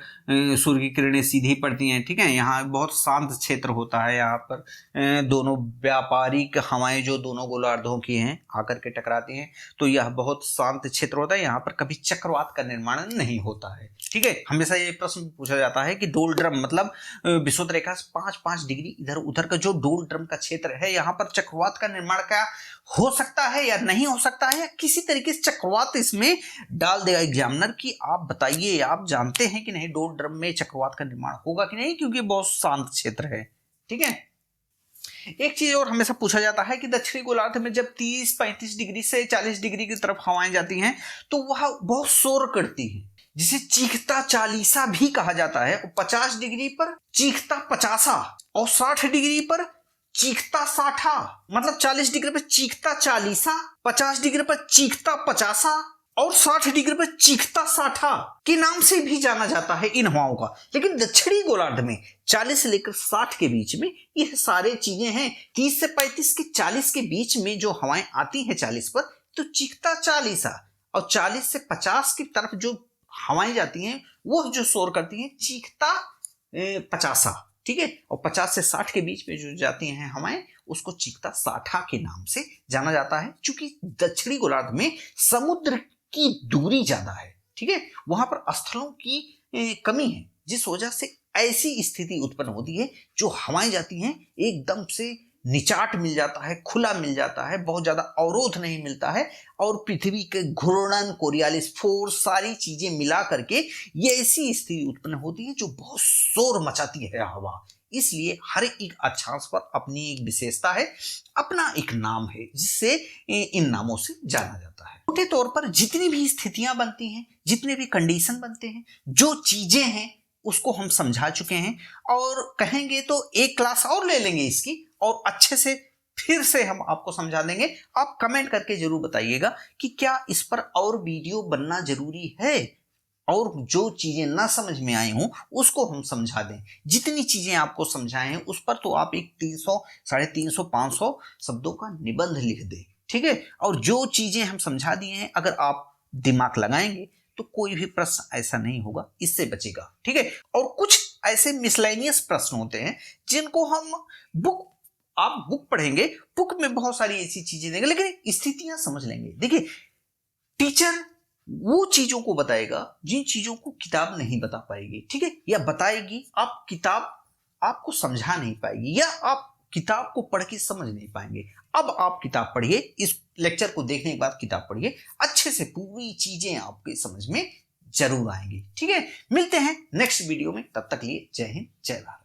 सूर्य की किरणें सीधी पड़ती हैं, ठीक है। यहाँ बहुत शांत क्षेत्र होता है। यहाँ पर दोनों व्यापारिक हवाएं जो दोनों गोलार्धों की हैं आकर के टकराती हैं, तो यह बहुत शांत क्षेत्र होता है। यहाँ पर कभी चक्रवात का निर्माण नहीं होता है, ठीक ठीक है, हमेशा ये प्रश्न पूछा जाता है कि डोलड्रम मतलब विषुवत रेखा से 5-5 डिग्री इधर उधर का जो डोलड्रम का क्षेत्र है, यहाँ पर चक्रवात का निर्माण क्या हो सकता है या नहीं हो सकता है, या किसी तरीके से चक्रवात इसमें डाल देगा एग्जामिनर कि आप बताइए, आप जानते हैं कि नहीं डोलड्रम में चक्रवात का निर्माण होगा कि नहीं, क्योंकि बहुत शांत क्षेत्र है। ठीक है, एक चीज और हमेशा पूछा जाता है कि दक्षिणी गोलार्ध में जब 30-35 डिग्री से 40 डिग्री की तरफ हवाएं जाती हैं तो वह बहुत शोर करती हैं, जिसे चीखता चालीसा भी कहा जाता है। 50 डिग्री पर चीखता पचासा और 60 डिग्री पर चीखता साठा, मतलब 40 डिग्री पर चीखता चालीसा, 50 डिग्री पर चीखता पचासा और 60 डिग्री पर चीखता साठा के नाम से भी जाना जाता है इन हवाओं का। लेकिन दक्षिणी गोलार्ध में 40 से लेकर 60 के बीच में यह सारे चीजें हैं। 30 से 35 के 40 के बीच में जो हवाएं आती हैं 40 पर तो चीखता चालीसा, और 40 से 50 की तरफ जो हवाएं जाती हैं वो जो शोर करती हैं चीखता पचासा। ठीक है, और 50 से 60 के बीच में जो जाती हैं हवाएं उसको चीखता साठा के नाम से जाना जाता है। क्योंकि दक्षिणी गोलार्ध में समुद्र की दूरी ज्यादा है, ठीक है, वहां पर स्थलों की कमी है, जिस वजह से ऐसी स्थिति उत्पन्न होती है जो हवाएं जाती हैं एकदम से निचाट मिल जाता है, खुला मिल जाता है, बहुत ज्यादा अवरोध नहीं मिलता है, और पृथ्वी के घूर्णन, कोरियालिस फोर्स, सारी चीजें मिला करके ये ऐसी स्थिति उत्पन्न होती है जो बहुत शोर मचाती है हवा। इसलिए हर एक अक्षांश पर अपनी एक विशेषता है, अपना एक नाम है, जिससे इन नामों से जाना जाता है। मोटे तौर पर जितनी भी स्थितियां बनती हैं, जितने भी कंडीशन बनते हैं, जो चीजें हैं उसको हम समझा चुके हैं, और कहेंगे तो एक क्लास और ले लेंगे इसकी और अच्छे से फिर से हम आपको समझा देंगे। आप कमेंट करके जरूर बताइएगा कि क्या इस पर और वीडियो बनना जरूरी है, और जो चीजें ना समझ में आई हों उसको हम समझा दें। जितनी चीजें आपको समझाए हैं उस पर तो आप एक 300, 350, 500 शब्दों का निबंध लिख दें। ठीक है, और जो चीजें हम समझा दिए हैं अगर आप दिमाग लगाएंगे तो कोई भी प्रश्न ऐसा नहीं होगा, इससे बचेगा। ठीक है, और कुछ ऐसे मिसलेनियस प्रश्न होते हैं जिनको हम आप बुक पढ़ेंगे, बुक में बहुत सारी ऐसी चीजें देंगे, लेकिन स्थितियां समझ लेंगे। देखिए, टीचर वो चीजों को बताएगा जिन चीजों को किताब नहीं बता पाएगी, ठीक है, या बताएगी आप किताब आपको समझा नहीं पाएगी, या आप किताब को पढ़ के समझ नहीं पाएंगे। अब आप किताब पढ़िए, इस लेक्चर को देखने के बाद किताब पढ़िए, अच्छे से पूरी चीजें आपके समझ में जरूर आएंगी। ठीक है, मिलते हैं नेक्स्ट वीडियो में, तब तक लिए जय हिंद, जय भारत।